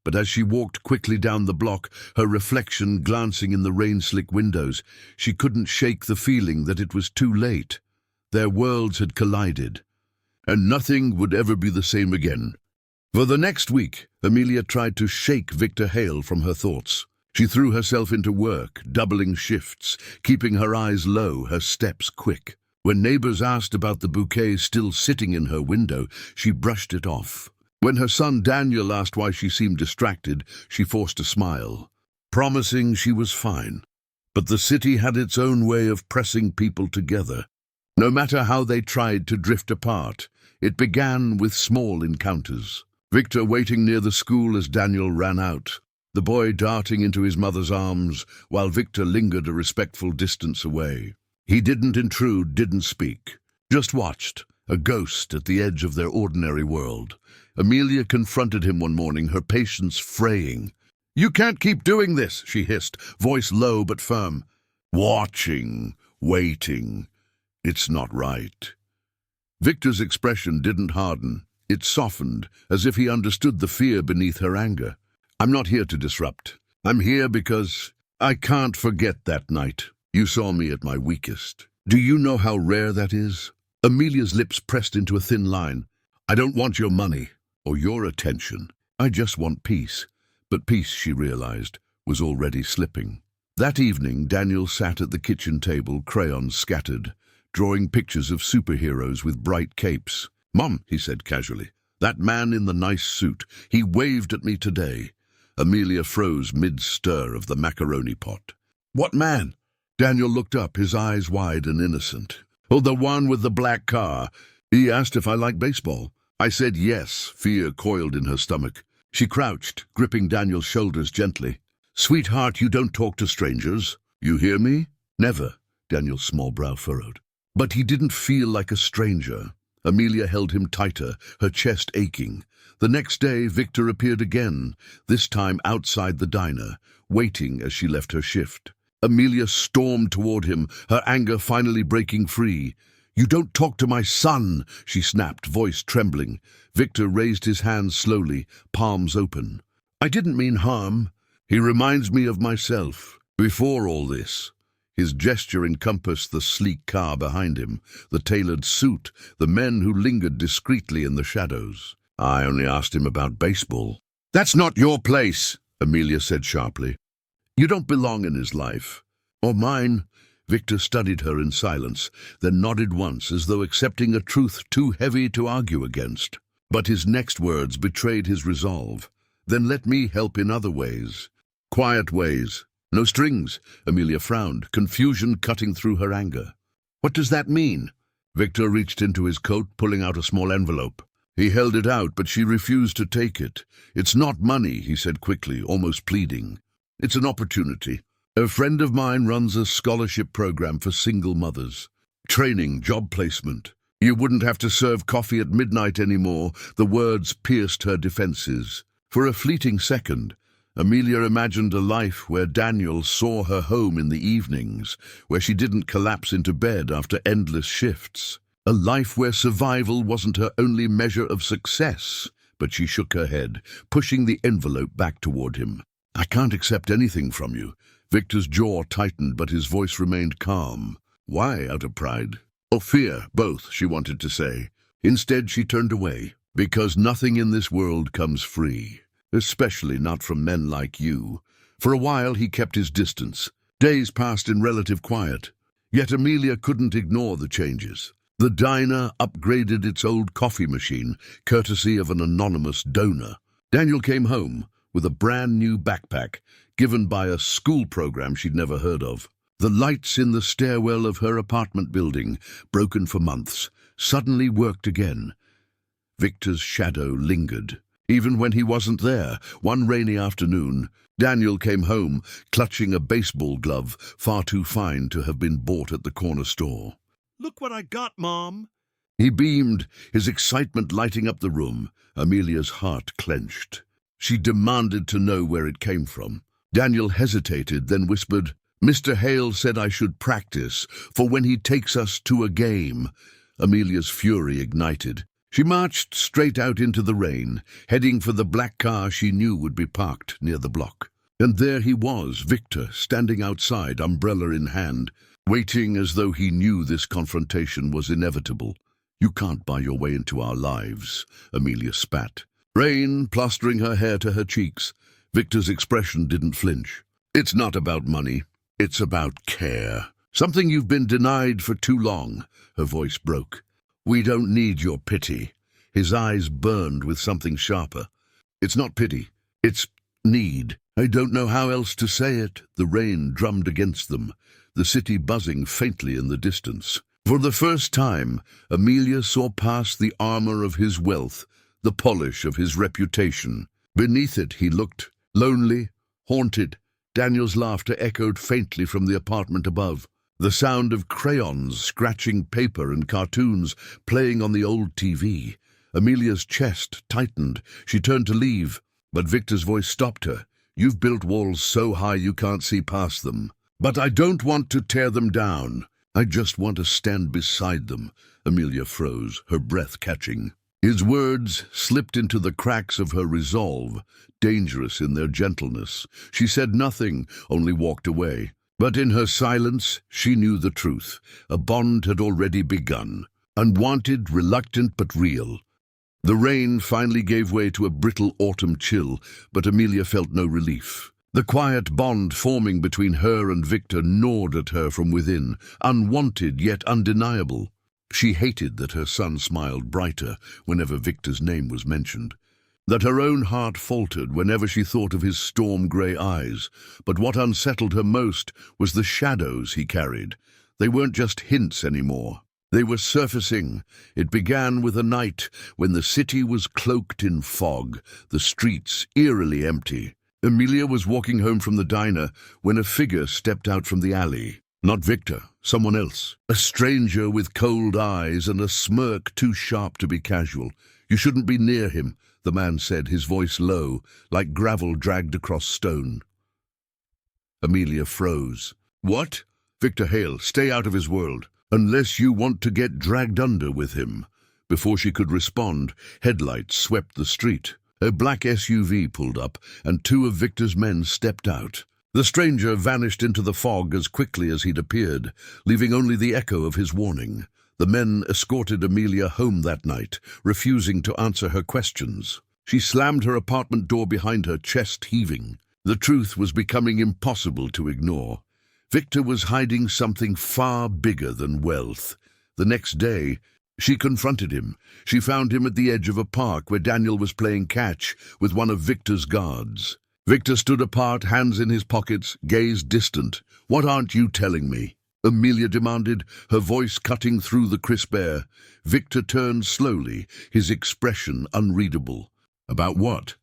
But as she walked quickly down the block, her reflection glancing in the rain-slick windows, she couldn't shake the feeling that it was too late. Their worlds had collided, and nothing would ever be the same again. For the next week, Amelia tried to shake Victor Hale from her thoughts. She threw herself into work, doubling shifts, keeping her eyes low, her steps quick. When neighbors asked about the bouquet still sitting in her window, she brushed it off. When her son Daniel asked why she seemed distracted, she forced a smile, promising she was fine. But the city had its own way of pressing people together. No matter how they tried to drift apart, it began with small encounters. Victor waiting near the school as Daniel ran out. the boy darting into his mother's arms while Victor lingered a respectful distance away. He didn't intrude, didn't speak, just watched, a ghost at the edge of their ordinary world. Amelia confronted him one morning, her patience fraying. "You can't keep doing this," she hissed, voice low but firm. "Watching, waiting. It's not right." Victor's expression didn't harden. It softened, as if he understood the fear beneath her anger. "I'm not here to disrupt. I'm here because I can't forget that night. You saw me at my weakest. Do you know how rare that is?" Amelia's lips pressed into a thin line. "I don't want your money or your attention. I just want peace." But peace, she realized, was already slipping. That evening, Daniel sat at the kitchen table, crayons scattered, drawing pictures of superheroes with bright capes. "Mom," he said casually, "that man in the nice suit, he waved at me today." Amelia froze mid-stir of the macaroni pot. "What man?" Daniel looked up, his eyes wide and innocent. "Oh, the one with the black car. He asked if I like baseball. I said yes." Fear coiled in her stomach. She crouched, gripping Daniel's shoulders gently. "Sweetheart, you don't talk to strangers. You hear me?" "Never," Daniel's small brow furrowed. But he didn't feel like a stranger. Amelia held him tighter, her chest aching. The next day, Victor appeared again, this time outside the diner, waiting as she left her shift. Amelia stormed toward him, her anger finally breaking free. "You don't talk to my son," she snapped, voice trembling. Victor raised his hands slowly, palms open. "I didn't mean harm. He reminds me of myself. Before all this." His gesture encompassed the sleek car behind him, the tailored suit, the men who lingered discreetly in the shadows. "I only asked him about baseball." "That's not your place," Amelia said sharply. "You don't belong in his life. Or mine." Victor studied her in silence, then nodded once, as though accepting a truth too heavy to argue against. But his next words betrayed his resolve. "Then let me help in other ways. Quiet ways. No strings." Amelia frowned, confusion cutting through her anger. "What does that mean?" Victor reached into his coat, pulling out a small envelope. He held it out, but she refused to take it. "It's not money," he said quickly, almost pleading. "It's an opportunity. A friend of mine runs a scholarship program for single mothers. Training, job placement. You wouldn't have to serve coffee at midnight anymore." The words pierced her defenses. For a fleeting second, Amelia imagined a life where Daniel saw her home in the evenings, where she didn't collapse into bed after endless shifts. A life where survival wasn't her only measure of success. But she shook her head, pushing the envelope back toward him. "I can't accept anything from you." Victor's jaw tightened, but his voice remained calm. "Why, out of pride?" "Or fear, both," she wanted to say. Instead, she turned away. "Because nothing in this world comes free. Especially not from men like you." For a while, he kept his distance. Days passed in relative quiet. Yet Amelia couldn't ignore the changes. The diner upgraded its old coffee machine, courtesy of an anonymous donor. Daniel came home with a brand new backpack, given by a school program she'd never heard of. The lights in the stairwell of her apartment building, broken for months, suddenly worked again. Victor's shadow lingered. Even when he wasn't there, one rainy afternoon, Daniel came home, clutching a baseball glove far too fine to have been bought at the corner store. "Look what I got, Mom!" He beamed, his excitement lighting up the room. Amelia's heart clenched. She demanded to know where it came from. Daniel hesitated, then whispered, "Mr. Hale said I should practice for when he takes us to a game." Amelia's fury ignited. She marched straight out into the rain, heading for the black car she knew would be parked near the block. And there he was, Victor, standing outside, umbrella in hand, waiting as though he knew this confrontation was inevitable. "You can't buy your way into our lives," Amelia spat. Rain plastering her hair to her cheeks. Victor's expression didn't flinch. "It's not about money. It's about care. Something you've been denied for too long." Her voice broke. "We don't need your pity." His eyes burned with something sharper. "It's not pity. It's need. I don't know how else to say it." The rain drummed against them, the city buzzing faintly in the distance. For the first time, Amelia saw past the armor of his wealth, the polish of his reputation. Beneath it he looked, lonely, Haunted, Daniel's laughter echoed faintly from the apartment above. The sound of crayons scratching paper and cartoons playing on the old TV. Amelia's chest tightened. She turned to leave, but Victor's voice stopped her. "You've built walls so high you can't see past them. But I don't want to tear them down. I just want to stand beside them." Amelia froze, her breath catching. His words slipped into the cracks of her resolve, dangerous in their gentleness. She said nothing, only walked away. But in her silence, she knew the truth. A bond had already begun. Unwanted, reluctant, but real. The rain finally gave way to a brittle autumn chill, but Amelia felt no relief. The quiet bond forming between her and Victor gnawed at her from within, unwanted yet undeniable. She hated that her son smiled brighter whenever Victor's name was mentioned, that her own heart faltered whenever she thought of his storm-grey eyes. But what unsettled her most was the shadows he carried. They weren't just hints anymore. They were surfacing. It began with a night when the city was cloaked in fog, the streets eerily empty. Amelia was walking home from the diner when a figure stepped out from the alley. Not Victor, someone else. A stranger with cold eyes and a smirk too sharp to be casual. "You shouldn't be near him," the man said, his voice low, like gravel dragged across stone. Amelia froze. "What?" "Victor Hale, stay out of his world, unless you want to get dragged under with him." Before she could respond, headlights swept the street. A black SUV pulled up, and two of Victor's men stepped out. The stranger vanished into the fog as quickly as he'd appeared, leaving only the echo of his warning. The men escorted Amelia home that night, refusing to answer her questions. She slammed her apartment door behind her, chest heaving. The truth was becoming impossible to ignore. Victor was hiding something far bigger than wealth. The next day, she confronted him. She found him at the edge of a park where Daniel was playing catch with one of Victor's guards. Victor stood apart, hands in his pockets, gaze distant. "What aren't you telling me?" Amelia demanded, her voice cutting through the crisp air. Victor turned slowly, his expression unreadable. "About what?"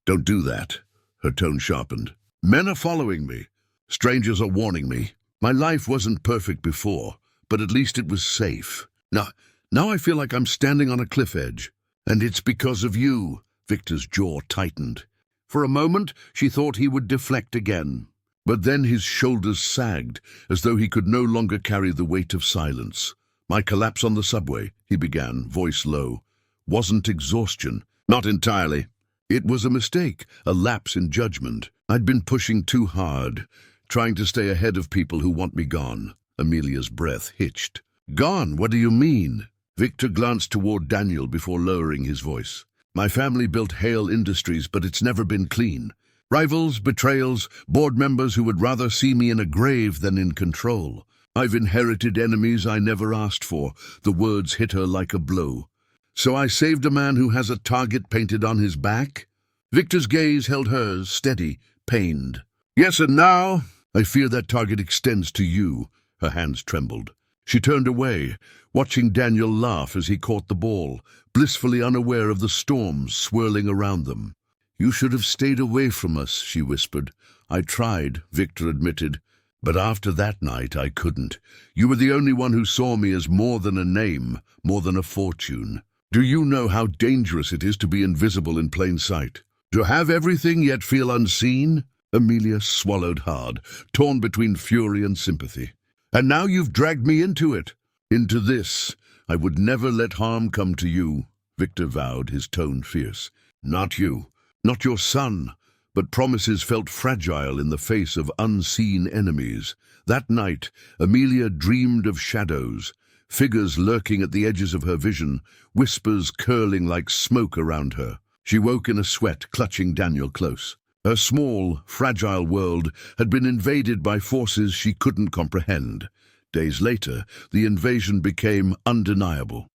"Don't do that." Her tone sharpened. "Men are following me. Strangers are warning me. My life wasn't perfect before, but at least it was safe. Now I feel like I'm standing on a cliff edge. And it's because of you." Victor's jaw tightened. For a moment, she thought he would deflect again. But then his shoulders sagged, as though he could no longer carry the weight of silence. "My collapse on the subway," he began, voice low, "wasn't exhaustion. Not entirely. It was a mistake, a lapse in judgment. I'd been pushing too hard, trying to stay ahead of people who want me gone." Amelia's breath hitched. "Gone? What do you mean?" Victor glanced toward Daniel before lowering his voice. "My family built Hale Industries, but it's never been clean. Rivals, betrayals, board members who would rather see me in a grave than in control. I've inherited enemies I never asked for." The words hit her like a blow. "So I saved a man who has a target painted on his back?" Victor's gaze held hers, steady, pained. "Yes, and now I fear that target extends to you." Her hands trembled. She turned away, watching Daniel laugh as he caught the ball, blissfully unaware of the storms swirling around them. "You should have stayed away from us," she whispered. "I tried," Victor admitted, "but after that night I couldn't. You were the only one who saw me as more than a name, more than a fortune. Do you know how dangerous it is to be invisible in plain sight? To have everything yet feel unseen?" Amelia swallowed hard, torn between fury and sympathy. "And now you've dragged me into it. Into this. I would never let harm come to you," Victor vowed, his tone fierce. "Not you. Not your son." But promises felt fragile in the face of unseen enemies. That night, Amelia dreamed of shadows, figures lurking at the edges of her vision, whispers curling like smoke around her. She woke in a sweat, clutching Daniel close. Her small, fragile world had been invaded by forces she couldn't comprehend. Days later, the invasion became undeniable.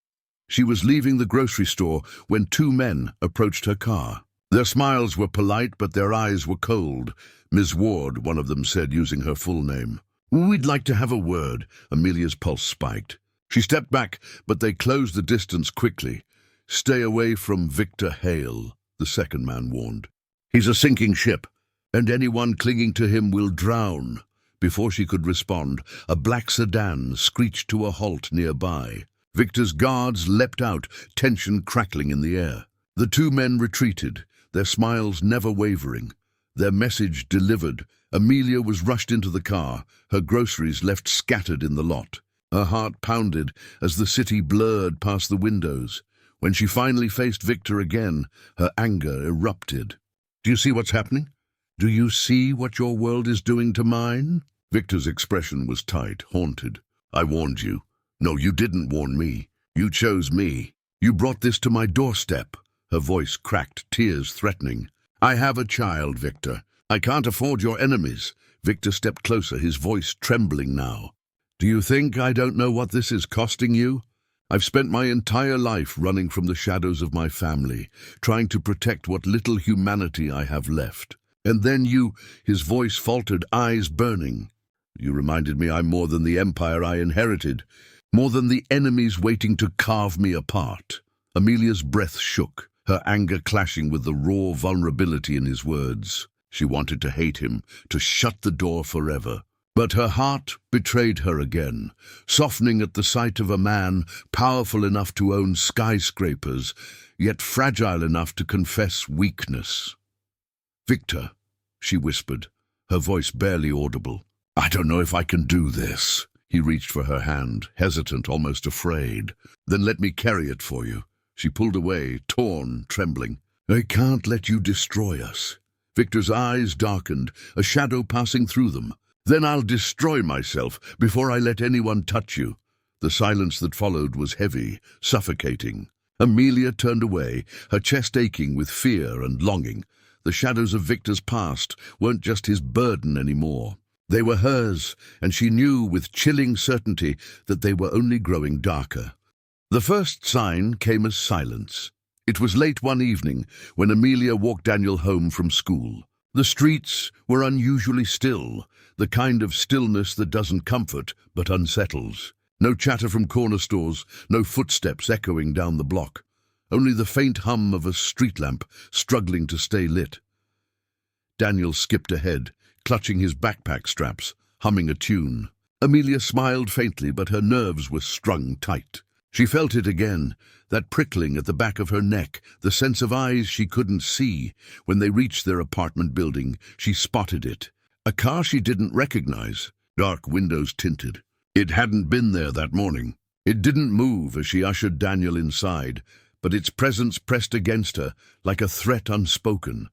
She was leaving the grocery store when two men approached her car. Their smiles were polite, but their eyes were cold. "Ms. Ward," one of them said, using her full name. "We'd like to have a word." Amelia's pulse spiked. She stepped back, but they closed the distance quickly. "Stay away from Victor Hale," the second man warned. "He's a sinking ship." and anyone clinging to him will drown." Before she could respond, a black sedan screeched to a halt nearby. Victor's guards leapt out, tension crackling in the air. The two men retreated, their smiles never wavering. Their message delivered, Amelia was rushed into the car, her groceries left scattered in the lot. Her heart pounded as the city blurred past the windows. When she finally faced Victor again, her anger erupted. "Do you see what's happening? Do you see what your world is doing to mine?" Victor's expression was tight, haunted. "I warned you." "No, you didn't warn me. You chose me. You brought this to my doorstep." Her voice cracked, tears threatening. "I have a child, Victor. I can't afford your enemies." Victor stepped closer, his voice trembling now. "Do you think I don't know what this is costing you? I've spent my entire life running from the shadows of my family, trying to protect what little humanity I have left. And then you," his voice faltered, eyes burning. "You reminded me I'm more than the empire I inherited, more than the enemies waiting to carve me apart." Amelia's breath shook, her anger clashing with the raw vulnerability in his words. She wanted to hate him, to shut the door forever. But her heart betrayed her again, softening at the sight of a man powerful enough to own skyscrapers, yet fragile enough to confess weakness. "Victor," she whispered, her voice barely audible. "I don't know if I can do this." He reached for her hand, hesitant, almost afraid. "Then let me carry it for you." She pulled away, torn, trembling. "I can't let you destroy us." Victor's eyes darkened, a shadow passing through them. "Then I'll destroy myself before I let anyone touch you." The silence that followed was heavy, suffocating. Amelia turned away, her chest aching with fear and longing. The shadows of Victor's past weren't just his burden anymore. They were hers, and she knew with chilling certainty that they were only growing darker. The first sign came as silence. It was late one evening when Amelia walked Daniel home from school. The streets were unusually still, the kind of stillness that doesn't comfort but unsettles. No chatter from corner stores, no footsteps echoing down the block. Only the faint hum of a street lamp struggling to stay lit. Daniel skipped ahead, clutching his backpack straps, humming a tune. Amelia smiled faintly, but her nerves were strung tight. She felt it again, that prickling at the back of her neck, the sense of eyes she couldn't see. When they reached their apartment building, she spotted it. A car she didn't recognize, dark windows tinted. It hadn't been there that morning. It didn't move as she ushered Daniel inside, but its presence pressed against her like a threat unspoken.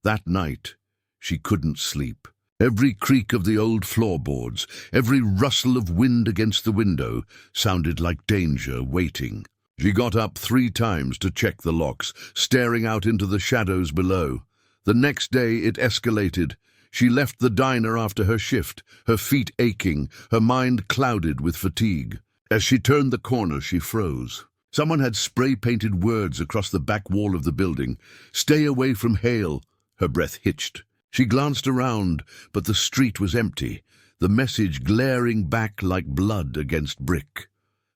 That night, she couldn't sleep. Every creak of the old floorboards, every rustle of wind against the window sounded like danger waiting. She got up 3 times to check the locks, staring out into the shadows below. The next day it escalated. She left the diner after her shift, her feet aching, her mind clouded with fatigue. As she turned the corner, she froze. Someone had spray-painted words across the back wall of the building. "Stay away from Hale." Her breath hitched. She glanced around, but the street was empty, the message glaring back like blood against brick.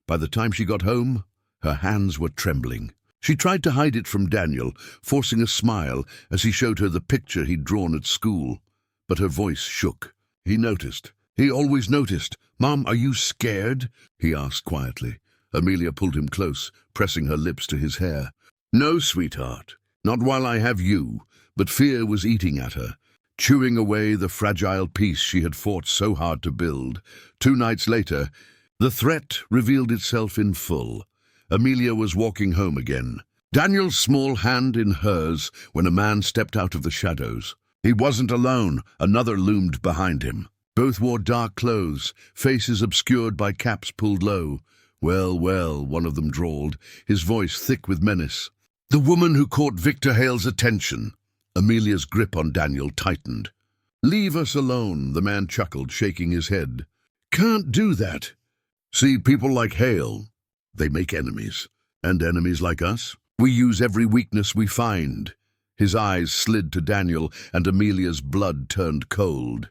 By the time she got home, her hands were trembling. She tried to hide it from Daniel, forcing a smile as he showed her the picture he'd drawn at school. But her voice shook. He noticed. He always noticed. "Mom, are you scared?" he asked quietly. Amelia pulled him close, pressing her lips to his hair. "No, sweetheart, not while I have you." But fear was eating at her, chewing away the fragile peace she had fought so hard to build. 2 nights later, the threat revealed itself in full. Amelia was walking home again, Daniel's small hand in hers, when a man stepped out of the shadows. He wasn't alone, another loomed behind him. Both wore dark clothes, faces obscured by caps pulled low. "Well, well," one of them drawled, his voice thick with menace. "The woman who caught Victor Hale's attention." Amelia's grip on Daniel tightened. "Leave us alone," the man chuckled, shaking his head. "Can't do that. See, people like Hale, they make enemies. And enemies like us? We use every weakness we find." His eyes slid to Daniel, and Amelia's blood turned cold.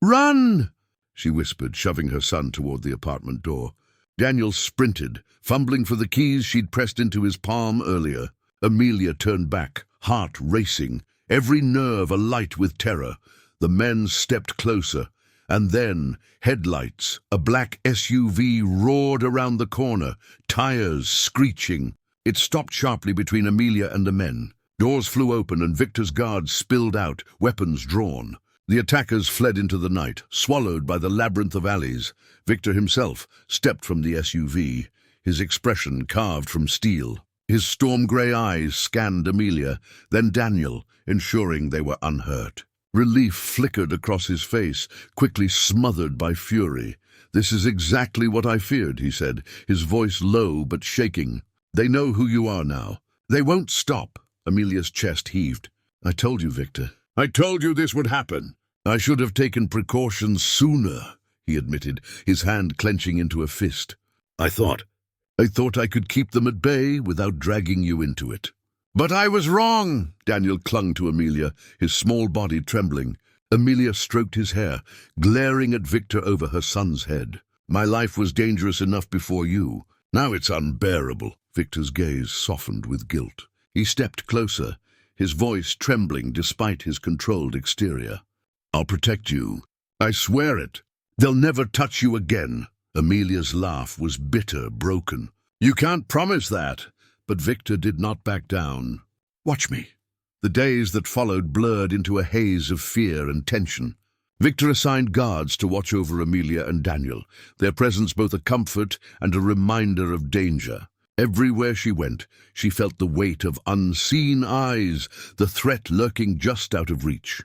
"Run!" she whispered, shoving her son toward the apartment door. Daniel sprinted, fumbling for the keys she'd pressed into his palm earlier. Amelia turned back, heart racing. every nerve alight with terror. The men stepped closer, and then headlights, a black SUV roared around the corner, tires screeching. It stopped sharply between Amelia and the men. Doors flew open and Victor's guards spilled out, weapons drawn. The attackers fled into the night, swallowed by the labyrinth of alleys. Victor himself stepped from the SUV, his expression carved from steel. His storm-grey eyes scanned Amelia, then Daniel, ensuring they were unhurt. Relief flickered across his face, quickly smothered by fury. "This is exactly what I feared," he said, his voice low but shaking. "They know who you are now. They won't stop." Amelia's chest heaved. "I told you, Victor. I told you this would happen. I should have taken precautions sooner," he admitted, his hand clenching into a fist. I thought I could keep them at bay without dragging you into it." "But I was wrong!" Daniel clung to Amelia, his small body trembling. Amelia stroked his hair, glaring at Victor over her son's head. "My life was dangerous enough before you. Now it's unbearable." Victor's gaze softened with guilt. He stepped closer, his voice trembling despite his controlled exterior. "I'll protect you. I swear it. They'll never touch you again." Amelia's laugh was bitter, broken. "You can't promise that." But Victor did not back down. "Watch me." The days that followed blurred into a haze of fear and tension. Victor assigned guards to watch over Amelia and Daniel, their presence both a comfort and a reminder of danger. Everywhere she went, she felt the weight of unseen eyes, the threat lurking just out of reach.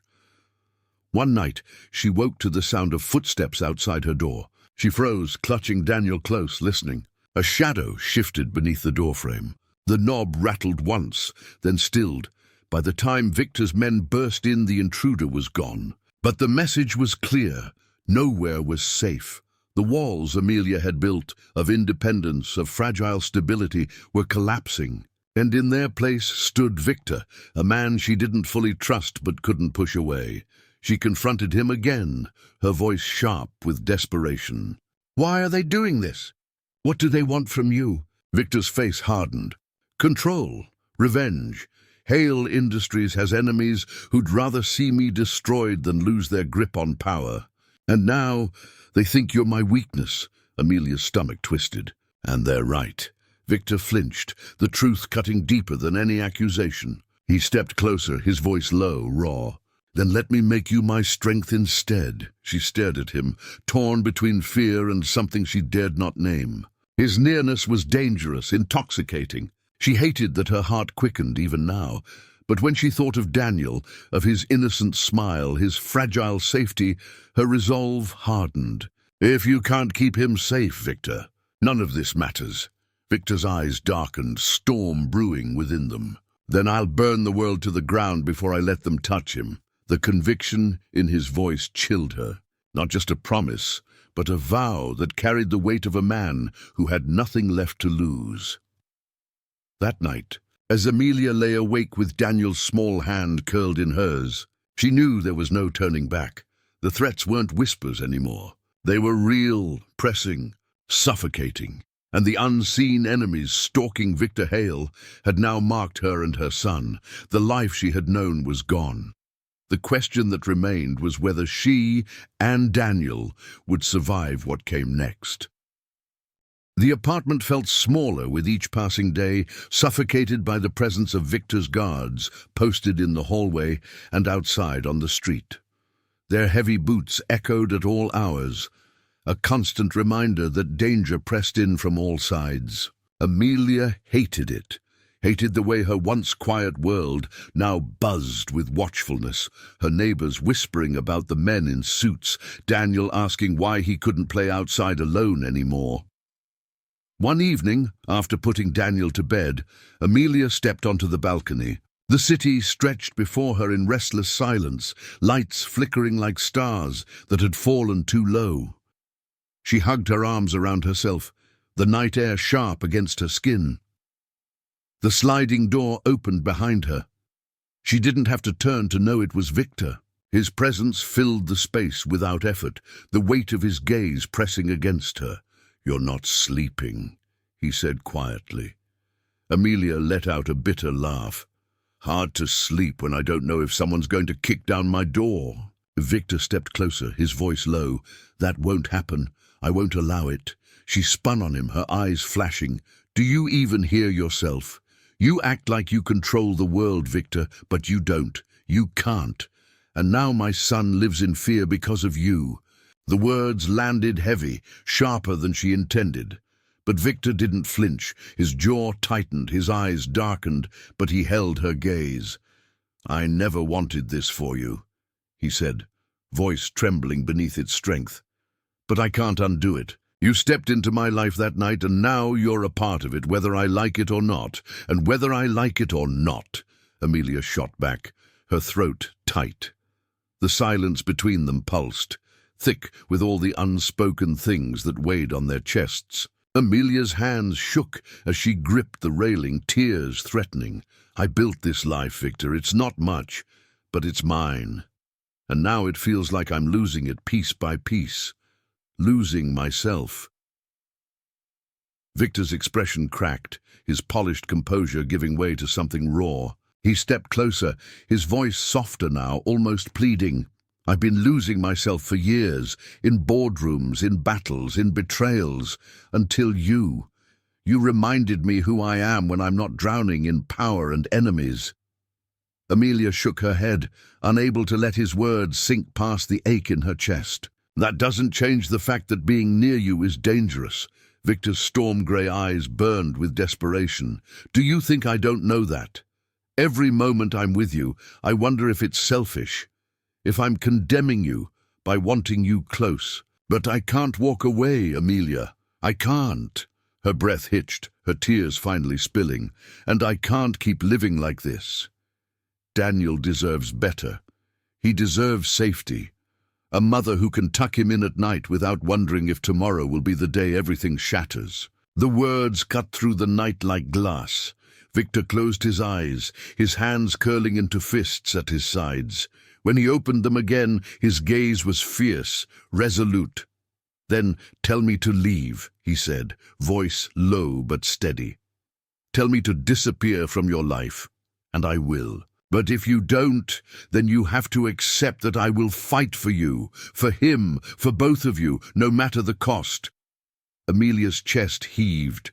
One night, she woke to the sound of footsteps outside her door. She froze, clutching Daniel close, listening. A shadow shifted beneath the doorframe. The knob rattled once, then stilled. By the time Victor's men burst in, the intruder was gone. But the message was clear. Nowhere was safe. The walls Amelia had built, of independence, of fragile stability, were collapsing. And in their place stood Victor, a man she didn't fully trust but couldn't push away. She confronted him again, her voice sharp with desperation. "Why are they doing this? What do they want from you?" Victor's face hardened. "Control, revenge. Hale Industries has enemies who'd rather see me destroyed than lose their grip on power. And now they think you're my weakness." Amelia's stomach twisted. "And they're right." Victor flinched, the truth cutting deeper than any accusation. He stepped closer, his voice low, raw. "Then let me make you my strength instead." She stared at him, torn between fear and something she dared not name. His nearness was dangerous, intoxicating. She hated that her heart quickened even now. But when she thought of Daniel, of his innocent smile, his fragile safety, her resolve hardened. "If you can't keep him safe, Victor, none of this matters." Victor's eyes darkened, storm brewing within them. "Then I'll burn the world to the ground before I let them touch him." The conviction in his voice chilled her. Not just a promise, but a vow that carried the weight of a man who had nothing left to lose. That night, as Amelia lay awake with Daniel's small hand curled in hers, she knew there was no turning back. The threats weren't whispers anymore. They were real, pressing, suffocating. And the unseen enemies stalking Victor Hale had now marked her and her son. The life she had known was gone. The question that remained was whether she and Daniel would survive what came next. The apartment felt smaller with each passing day, suffocated by the presence of Victor's guards posted in the hallway and outside on the street. Their heavy boots echoed at all hours, a constant reminder that danger pressed in from all sides. Amelia hated it. Hated the way her once quiet world now buzzed with watchfulness, her neighbors whispering about the men in suits, Daniel asking why he couldn't play outside alone anymore. One evening, after putting Daniel to bed, Amelia stepped onto the balcony. The city stretched before her in restless silence, lights flickering like stars that had fallen too low. She hugged her arms around herself, the night air sharp against her skin. The sliding door opened behind her. She didn't have to turn to know it was Victor. His presence filled the space without effort, the weight of his gaze pressing against her. "You're not sleeping," he said quietly. Amelia let out a bitter laugh. Hard to sleep when I don't know if someone's going to kick down my door. Victor stepped closer, his voice low. That won't happen. I won't allow it. She spun on him, her eyes flashing. Do you even hear yourself? You act like you control the world, Victor, but you don't. You can't. And now my son lives in fear because of you. The words landed heavy, sharper than she intended. But Victor didn't flinch. His jaw tightened, his eyes darkened, but he held her gaze. I never wanted this for you, he said, voice trembling beneath its strength. But I can't undo it. You stepped into my life that night, and now you're a part of it, whether I like it or not. And whether I like it or not, Amelia shot back, her throat tight. The silence between them pulsed, thick with all the unspoken things that weighed on their chests. Amelia's hands shook as she gripped the railing, tears threatening. I built this life, Victor. It's not much, but it's mine. And now it feels like I'm losing it piece by piece. Losing myself. Victor's expression cracked, his polished composure giving way to something raw. He stepped closer, his voice softer now, almost pleading. I've been losing myself for years, in boardrooms, in battles, in betrayals, until you reminded me who I am when I'm not drowning in power and enemies. Amelia shook her head, unable to let his words sink past the ache in her chest. That doesn't change the fact that being near you is dangerous. Victor's storm-grey eyes burned with desperation. Do you think I don't know that? Every moment I'm with you, I wonder if it's selfish, if I'm condemning you by wanting you close. But I can't walk away, Amelia. I can't. Her breath hitched, her tears finally spilling. And I can't keep living like this. Daniel deserves better. He deserves safety. A mother who can tuck him in at night without wondering if tomorrow will be the day everything shatters. The words cut through the night like glass. Victor closed his eyes, his hands curling into fists at his sides. When he opened them again, his gaze was fierce, resolute. Then, tell me to leave, he said, voice low but steady. Tell me to disappear from your life, and I will. But if you don't, then you have to accept that I will fight for you, for him, for both of you, no matter the cost. Amelia's chest heaved.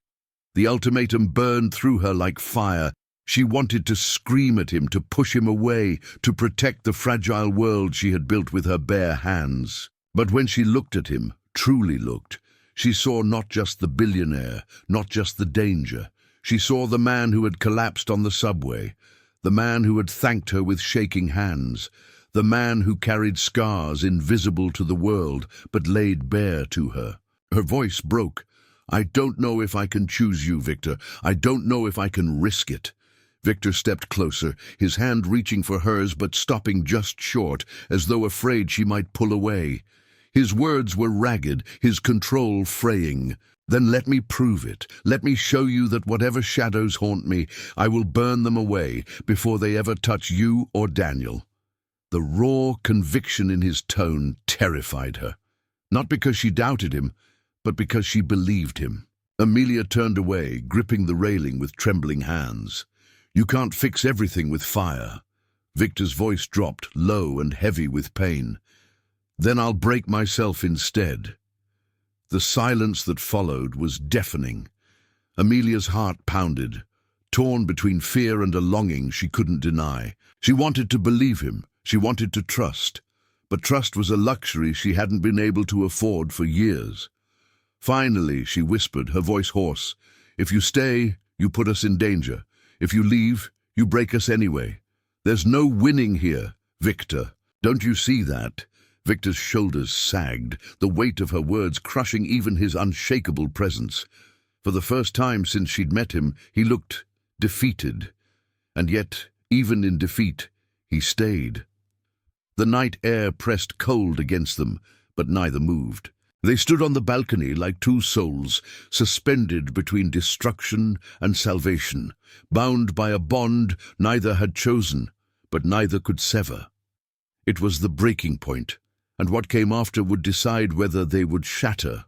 The ultimatum burned through her like fire. She wanted to scream at him, to push him away, to protect the fragile world she had built with her bare hands. But when she looked at him, truly looked, she saw not just the billionaire, not just the danger. She saw the man who had collapsed on the subway, the man who had thanked her with shaking hands, the man who carried scars invisible to the world but laid bare to her. Her voice broke. I don't know if I can choose you, Victor. I don't know if I can risk it. Victor stepped closer, his hand reaching for hers but stopping just short, as though afraid she might pull away. His words were ragged, his control fraying. Then let me prove it. Let me show you that whatever shadows haunt me, I will burn them away before they ever touch you or Daniel. The raw conviction in his tone terrified her. Not because she doubted him, but because she believed him. Amelia turned away, gripping the railing with trembling hands. You can't fix everything with fire. Victor's voice dropped, low and heavy with pain. Then I'll break myself instead. The silence that followed was deafening. Amelia's heart pounded, torn between fear and a longing she couldn't deny. She wanted to believe him, she wanted to trust, but trust was a luxury she hadn't been able to afford for years. Finally, she whispered, her voice hoarse, if you stay, you put us in danger. If you leave, you break us anyway. There's no winning here, Victor. Don't you see that? Victor's shoulders sagged, the weight of her words crushing even his unshakable presence. For the first time since she'd met him, he looked defeated. And yet, even in defeat, he stayed. The night air pressed cold against them, but neither moved. They stood on the balcony like two souls, suspended between destruction and salvation, bound by a bond neither had chosen, but neither could sever. It was the breaking point, and what came after would decide whether they would shatter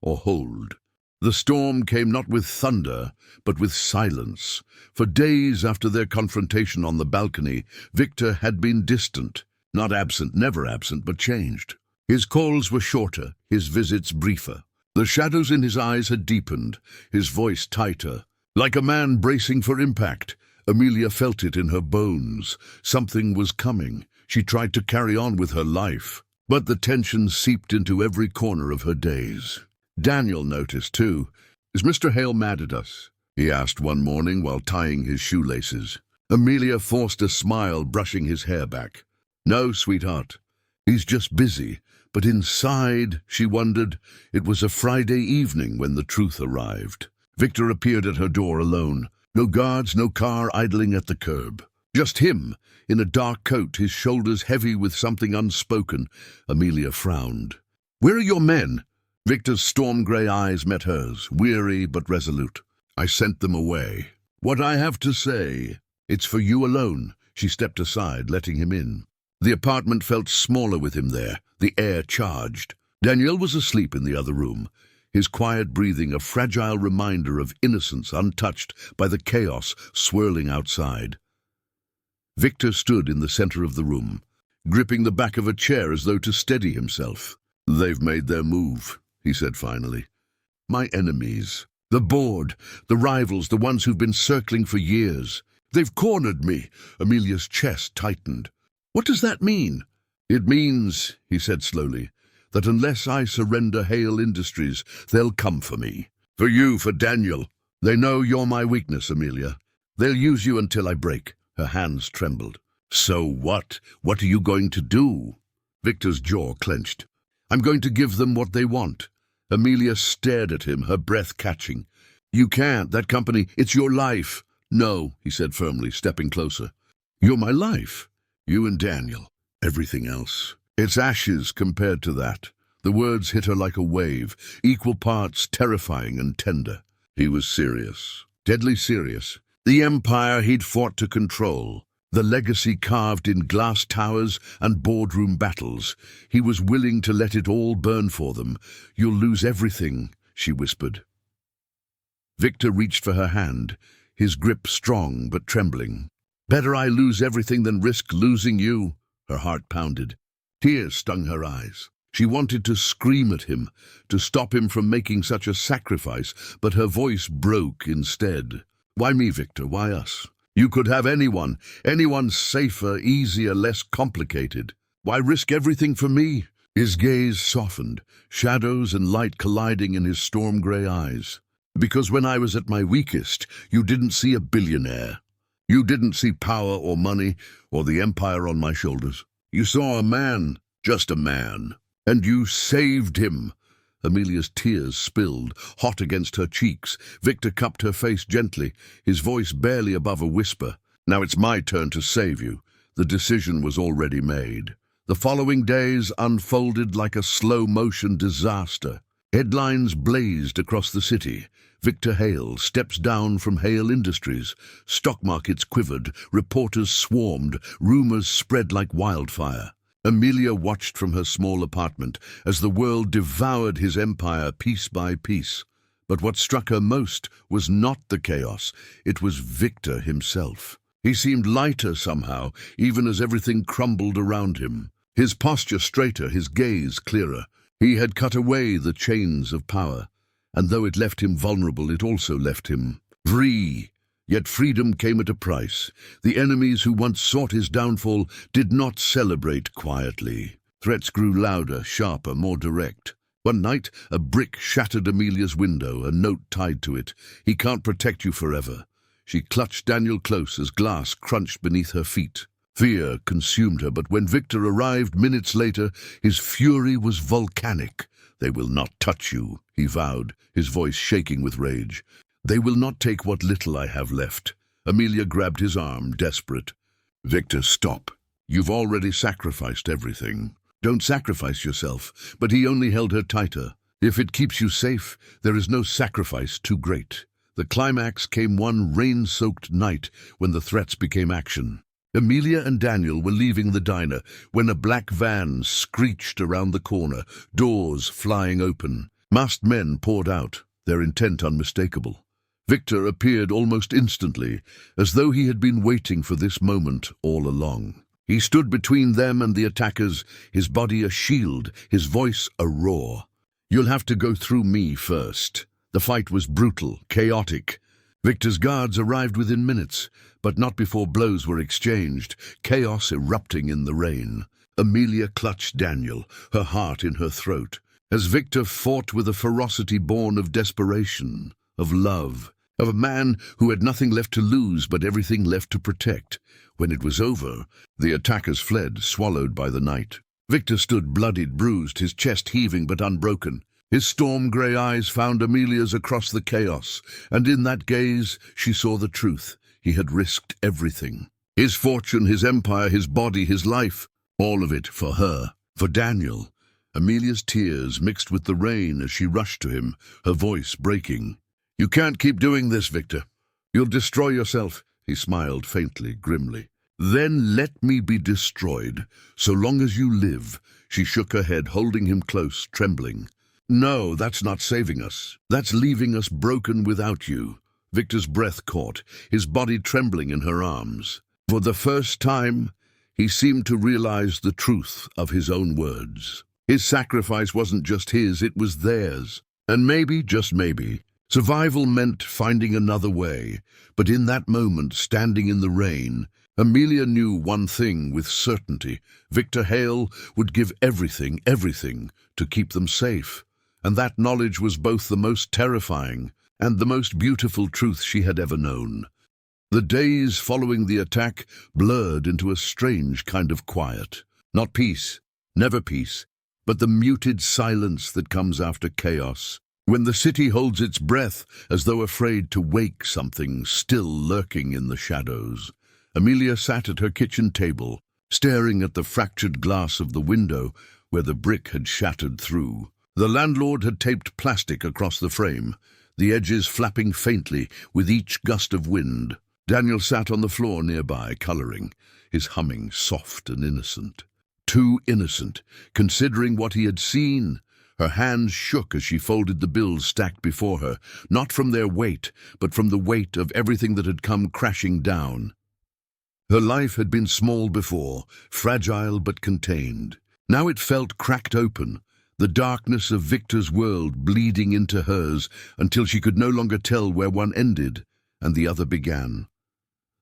or hold. The storm came not with thunder, but with silence. For days after their confrontation on the balcony, Victor had been distant. Not absent, never absent, but changed. His calls were shorter, his visits briefer. The shadows in his eyes had deepened, his voice tighter. Like a man bracing for impact, Amelia felt it in her bones. Something was coming. She tried to carry on with her life, but the tension seeped into every corner of her days. Daniel noticed, too. "Is Mr. Hale mad at us?" he asked one morning while tying his shoelaces. Amelia forced a smile, brushing his hair back. "No, sweetheart. He's just busy." But inside, she wondered, it was a Friday evening when the truth arrived. Victor appeared at her door alone. No guards, no car idling at the curb. Just him, in a dark coat, his shoulders heavy with something unspoken. Amelia frowned. "Where are your men?" Victor's storm-grey eyes met hers, weary but resolute. "I sent them away. What I have to say, it's for you alone." She stepped aside, letting him in. The apartment felt smaller with him there, the air charged. Daniel was asleep in the other room, his quiet breathing a fragile reminder of innocence untouched by the chaos swirling outside. Victor stood in the center of the room, gripping the back of a chair as though to steady himself. "They've made their move," he said finally. "My enemies. The board, the rivals, the ones who've been circling for years. They've cornered me." Amelia's chest tightened. "What does that mean?" "It means," he said slowly, "that unless I surrender Hale Industries, they'll come for me. For you, for Daniel. They know you're my weakness, Amelia. They'll use you until I break." Her hands trembled. "So what? What are you going to do?" Victor's jaw clenched. "I'm going to give them what they want." Amelia stared at him, her breath catching. "You can't. That company, it's your life." "No," he said firmly, stepping closer. "You're my life. You and Daniel. Everything else. It's ashes compared to that." The words hit her like a wave, equal parts terrifying and tender. He was serious, deadly serious. The empire he'd fought to control, the legacy carved in glass towers and boardroom battles. He was willing to let it all burn for them. "You'll lose everything," she whispered. Victor reached for her hand, his grip strong but trembling. "Better I lose everything than risk losing you." Her heart pounded. Tears stung her eyes. She wanted to scream at him, to stop him from making such a sacrifice, but her voice broke instead. "Why me, Victor? Why us? You could have anyone safer, easier, less complicated. Why risk everything for me?" His gaze softened, shadows and light colliding in his storm-grey eyes. "Because when I was at my weakest, you didn't see a billionaire. You didn't see power or money or the empire on my shoulders. You saw a man, just a man. And you saved him." Amelia's tears spilled, hot against her cheeks. Victor cupped her face gently, his voice barely above a whisper. "Now it's my turn to save you." The decision was already made. The following days unfolded like a slow-motion disaster. Headlines blazed across the city. Victor Hale steps down from Hale Industries. Stock markets quivered, reporters swarmed, rumors spread like wildfire. Amelia watched from her small apartment as the world devoured his empire piece by piece. But what struck her most was not the chaos, it was Victor himself. He seemed lighter somehow, even as everything crumbled around him. His posture straighter, his gaze clearer. He had cut away the chains of power. And though it left him vulnerable, it also left him free. Yet freedom came at a price. The enemies who once sought his downfall did not celebrate quietly. Threats grew louder, sharper, more direct. One night, a brick shattered Amelia's window, a note tied to it. "He can't protect you forever." She clutched Daniel close as glass crunched beneath her feet. Fear consumed her, but when Victor arrived minutes later, his fury was volcanic. "They will not touch you," he vowed, his voice shaking with rage. "They will not take what little I have left." Amelia grabbed his arm, desperate. "Victor, stop. You've already sacrificed everything. Don't sacrifice yourself." But he only held her tighter. "If it keeps you safe, there is no sacrifice too great." The climax came one rain-soaked night when the threats became action. Amelia and Daniel were leaving the diner when a black van screeched around the corner, doors flying open. Masked men poured out. their intent unmistakable. Victor appeared almost instantly, as though he had been waiting for this moment all along. He stood between them and the attackers, his body a shield, his voice a roar. "You'll have to go through me first." The fight was brutal, chaotic. Victor's guards arrived within minutes, but not before blows were exchanged, chaos erupting in the rain. Amelia clutched Daniel, her heart in her throat, as Victor fought with a ferocity born of desperation, of love, of a man who had nothing left to lose but everything left to protect. When it was over, the attackers fled, swallowed by the night. Victor stood bloodied, bruised, his chest heaving but unbroken. His storm-grey eyes found Amelia's across the chaos, and in that gaze she saw the truth. He had risked everything. His fortune, his empire, his body, his life, all of it for her, for Daniel. Amelia's tears mixed with the rain as she rushed to him, her voice breaking. "You can't keep doing this, Victor. You'll destroy yourself." He smiled faintly, grimly. "Then let me be destroyed, so long as you live." She shook her head, holding him close, trembling. "No, that's not saving us. That's leaving us broken without you." Victor's breath caught, his body trembling in her arms. For the first time, he seemed to realize the truth of his own words. His sacrifice wasn't just his, it was theirs. And maybe, just maybe, survival meant finding another way. But in that moment, standing in the rain, Amelia knew one thing with certainty. Victor Hale would give everything, everything, to keep them safe. And that knowledge was both the most terrifying and the most beautiful truth she had ever known. The days following the attack blurred into a strange kind of quiet. Not peace, never peace, but the muted silence that comes after chaos. When the city holds its breath as though afraid to wake something still lurking in the shadows. Amelia sat at her kitchen table, staring at the fractured glass of the window where the brick had shattered through. The landlord had taped plastic across the frame, the edges flapping faintly with each gust of wind. Daniel sat on the floor nearby, coloring, his humming soft and innocent. Too innocent, considering what he had seen. Her hands shook as she folded the bills stacked before her, not from their weight, but from the weight of everything that had come crashing down. Her life had been small before, fragile but contained. Now it felt cracked open, the darkness of Victor's world bleeding into hers until she could no longer tell where one ended and the other began.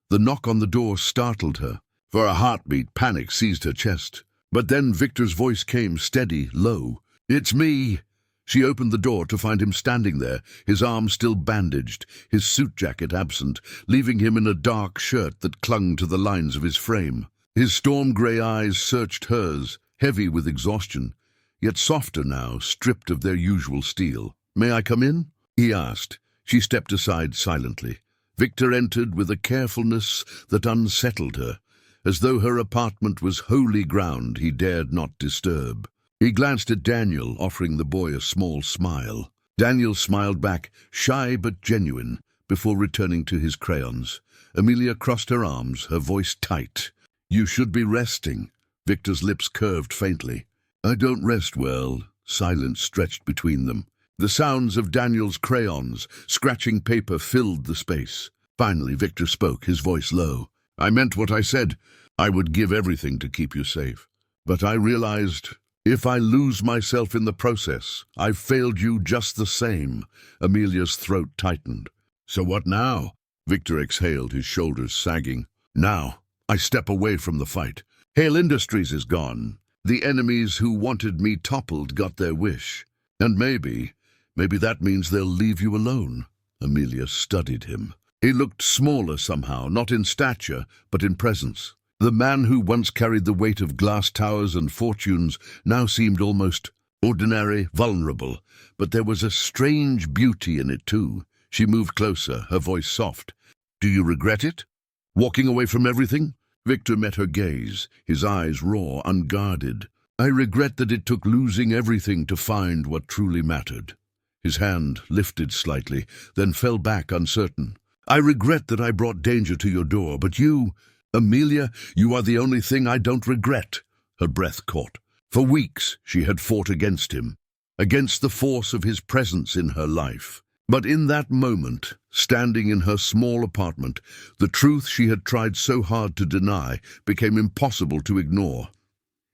The knock on the door startled her. For a heartbeat, panic seized her chest. But then Victor's voice came, steady, low. "It's me." She opened the door to find him standing there, his arm still bandaged, his suit jacket absent, leaving him in a dark shirt that clung to the lines of his frame. His storm-grey eyes searched hers, heavy with exhaustion, yet softer now, stripped of their usual steel. "May I come in?" he asked. She stepped aside silently. Victor entered with a carefulness that unsettled her, as though her apartment was holy ground he dared not disturb. He glanced at Daniel, offering the boy a small smile. Daniel smiled back, shy but genuine, before returning to his crayons. Amelia crossed her arms, her voice tight. "You should be resting." Victor's lips curved faintly. "I don't rest well." Silence stretched between them. The sounds of Daniel's crayons, scratching paper, filled the space. Finally, Victor spoke, his voice low. "I meant what I said. I would give everything to keep you safe. But I realized, if I lose myself in the process, I've failed you just the same." Amelia's throat tightened. "So what now?" Victor exhaled, his shoulders sagging. "Now, I step away from the fight. Hale Industries is gone. The enemies who wanted me toppled got their wish. And maybe that means they'll leave you alone." Amelia studied him. He looked smaller somehow, not in stature, but in presence. The man who once carried the weight of glass towers and fortunes now seemed almost ordinary, vulnerable, but there was a strange beauty in it too. She moved closer, her voice soft. "Do you regret it? Walking away from everything?" Victor met her gaze, his eyes raw, unguarded. "I regret that it took losing everything to find what truly mattered." His hand lifted slightly, then fell back uncertain. "I regret that I brought danger to your door, but you, Amelia, you are the only thing I don't regret." Her breath caught. For weeks she had fought against him, against the force of his presence in her life. But in that moment, standing in her small apartment, the truth she had tried so hard to deny became impossible to ignore.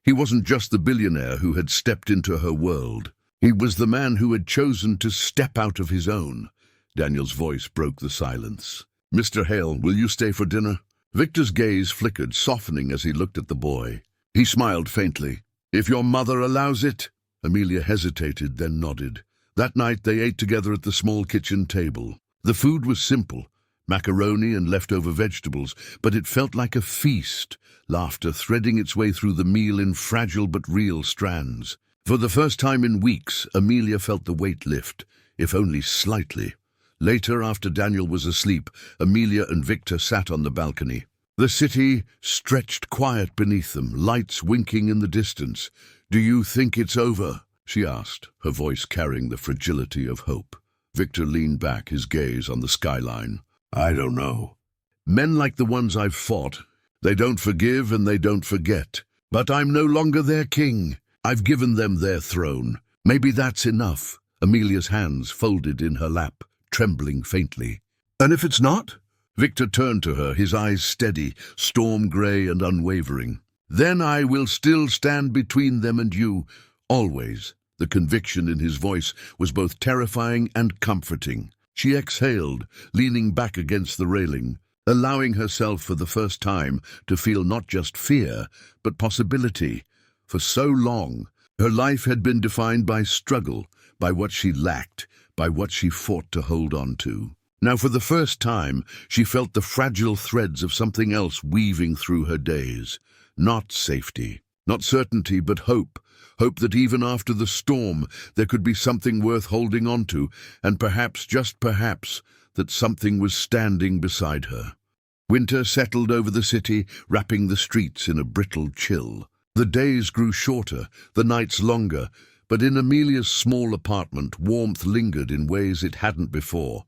He wasn't just the billionaire who had stepped into her world. He was the man who had chosen to step out of his own. Daniel's voice broke the silence. "Mr. Hale, will you stay for dinner?" Victor's gaze flickered, softening as he looked at the boy. He smiled faintly. "If your mother allows it." Amelia hesitated, then nodded. That night they ate together at the small kitchen table. The food was simple, macaroni and leftover vegetables, but it felt like a feast, laughter threading its way through the meal in fragile but real strands. For the first time in weeks, Amelia felt the weight lift, if only slightly. Later, after Daniel was asleep, Amelia and Victor sat on the balcony. The city stretched quiet beneath them, lights winking in the distance. "Do you think it's over?" she asked, her voice carrying the fragility of hope. Victor leaned back, his gaze on the skyline. "I don't know. Men like the ones I've fought, they don't forgive and they don't forget. But I'm no longer their king. I've given them their throne. Maybe that's enough." Amelia's hands folded in her lap, trembling faintly. "And if it's not?" Victor turned to her, his eyes steady, storm-grey and unwavering. "Then I will still stand between them and you, always." The conviction in his voice was both terrifying and comforting. She exhaled, leaning back against the railing, allowing herself for the first time to feel not just fear, but possibility. For so long, her life had been defined by struggle, by what she lacked, by what she fought to hold on to. Now, for the first time, she felt the fragile threads of something else weaving through her days. Not safety, not certainty, but hope. Hope that even after the storm, there could be something worth holding on to, and perhaps, just perhaps, that something was standing beside her. Winter settled over the city, wrapping the streets in a brittle chill. The days grew shorter, the nights longer, but in Amelia's small apartment, warmth lingered in ways it hadn't before.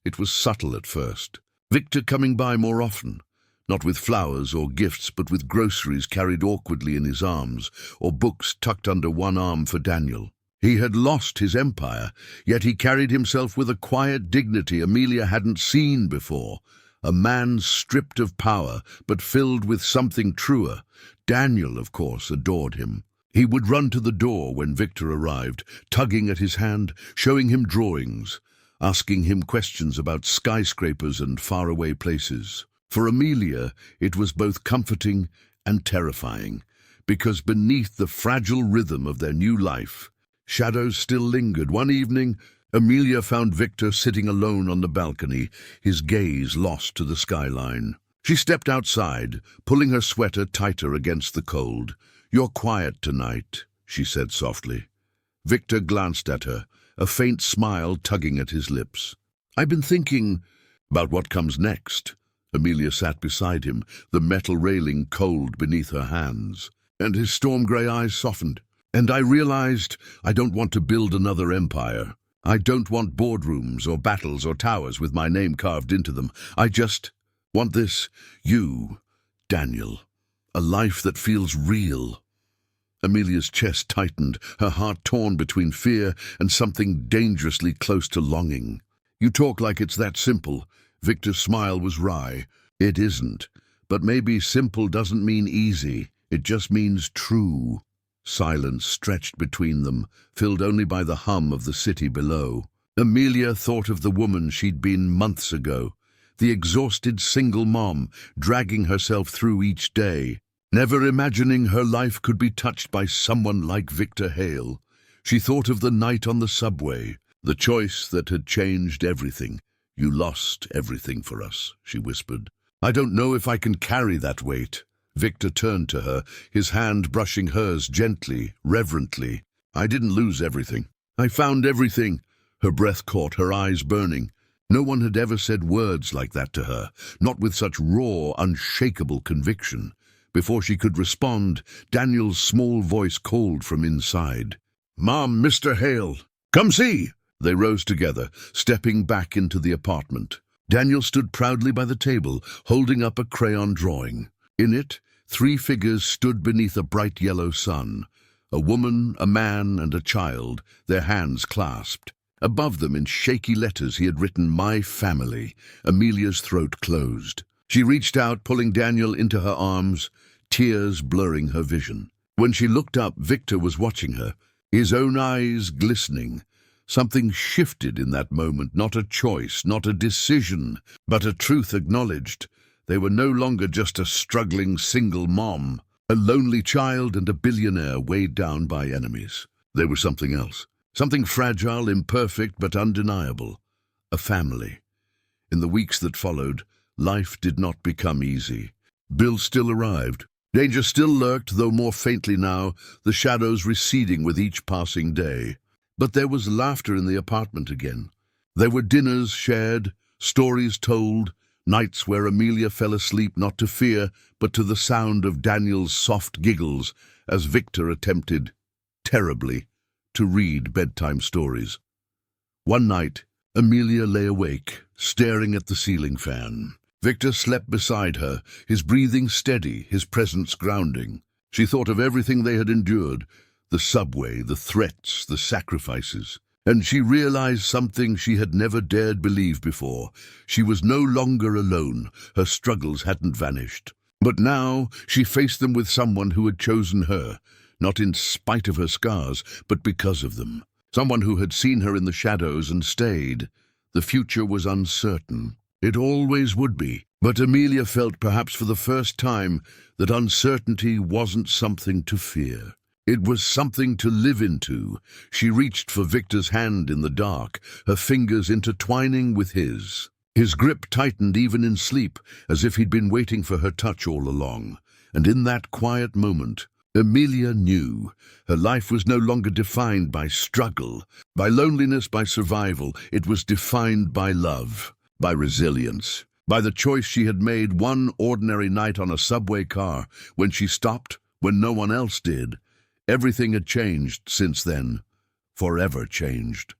It was subtle at first. Victor coming by more often, not with flowers or gifts, but with groceries carried awkwardly in his arms, or books tucked under one arm for Daniel. He had lost his empire, yet he carried himself with a quiet dignity Amelia hadn't seen before. A man stripped of power, but filled with something truer. Daniel, of course, adored him. He would run to the door when Victor arrived, tugging at his hand, showing him drawings, asking him questions about skyscrapers and faraway places. For Amelia, it was both comforting and terrifying, because beneath the fragile rhythm of their new life, shadows still lingered. One evening, Amelia found Victor sitting alone on the balcony, his gaze lost to the skyline. She stepped outside, pulling her sweater tighter against the cold. "You're quiet tonight," she said softly. Victor glanced at her, a faint smile tugging at his lips. "I've been thinking about what comes next." Amelia sat beside him, the metal railing cold beneath her hands, and his storm-grey eyes softened. "And I realized I don't want to build another empire. I don't want boardrooms or battles or towers with my name carved into them. I just want this, you, Daniel, a life that feels real." Amelia's chest tightened, her heart torn between fear and something dangerously close to longing. "You talk like it's that simple." Victor's smile was wry. "It isn't. But maybe simple doesn't mean easy. It just means true." Silence stretched between them, filled only by the hum of the city below. Amelia thought of the woman she'd been months ago, the exhausted single mom, dragging herself through each day, never imagining her life could be touched by someone like Victor Hale. She thought of the night on the subway, the choice that had changed everything. "You lost everything for us," she whispered. "I don't know if I can carry that weight." Victor turned to her, his hand brushing hers gently, reverently. "I didn't lose everything. I found everything." Her breath caught, her eyes burning. No one had ever said words like that to her, not with such raw, unshakable conviction. Before she could respond, Daniel's small voice called from inside. "Mom, Mr. Hale, come see!" They rose together, stepping back into the apartment. Daniel stood proudly by the table, holding up a crayon drawing. In it, 3 figures stood beneath a bright yellow sun. A woman, a man, and a child, their hands clasped. Above them, in shaky letters, he had written, "My family." Amelia's throat closed. She reached out, pulling Daniel into her arms, tears blurring her vision. When she looked up, Victor was watching her, his own eyes glistening. Something shifted in that moment, not a choice, not a decision, but a truth acknowledged. They were no longer just a struggling single mom, a lonely child and a billionaire weighed down by enemies. They were something else, something fragile, imperfect, but undeniable. A family. In the weeks that followed, life did not become easy. Bill still arrived. Danger still lurked, though more faintly now, the shadows receding with each passing day. But there was laughter in the apartment again. There were dinners shared, stories told, nights where Amelia fell asleep not to fear, but to the sound of Daniel's soft giggles as Victor attempted, terribly, to read bedtime stories. One night, Amelia lay awake, staring at the ceiling fan. Victor slept beside her, his breathing steady, his presence grounding. She thought of everything they had endured, the subway, the threats, the sacrifices. And she realized something she had never dared believe before. She was no longer alone. Her struggles hadn't vanished. But now she faced them with someone who had chosen her, not in spite of her scars, but because of them. Someone who had seen her in the shadows and stayed. The future was uncertain. It always would be. But Amelia felt, perhaps for the first time, that uncertainty wasn't something to fear. It was something to live into. She reached for Victor's hand in the dark, her fingers intertwining with his. His grip tightened even in sleep, as if he'd been waiting for her touch all along. And in that quiet moment, Amelia knew her life was no longer defined by struggle, by loneliness, by survival. It was defined by love, by resilience, by the choice she had made one ordinary night on a subway car, when she stopped, when no one else did. Everything had changed since then, forever changed.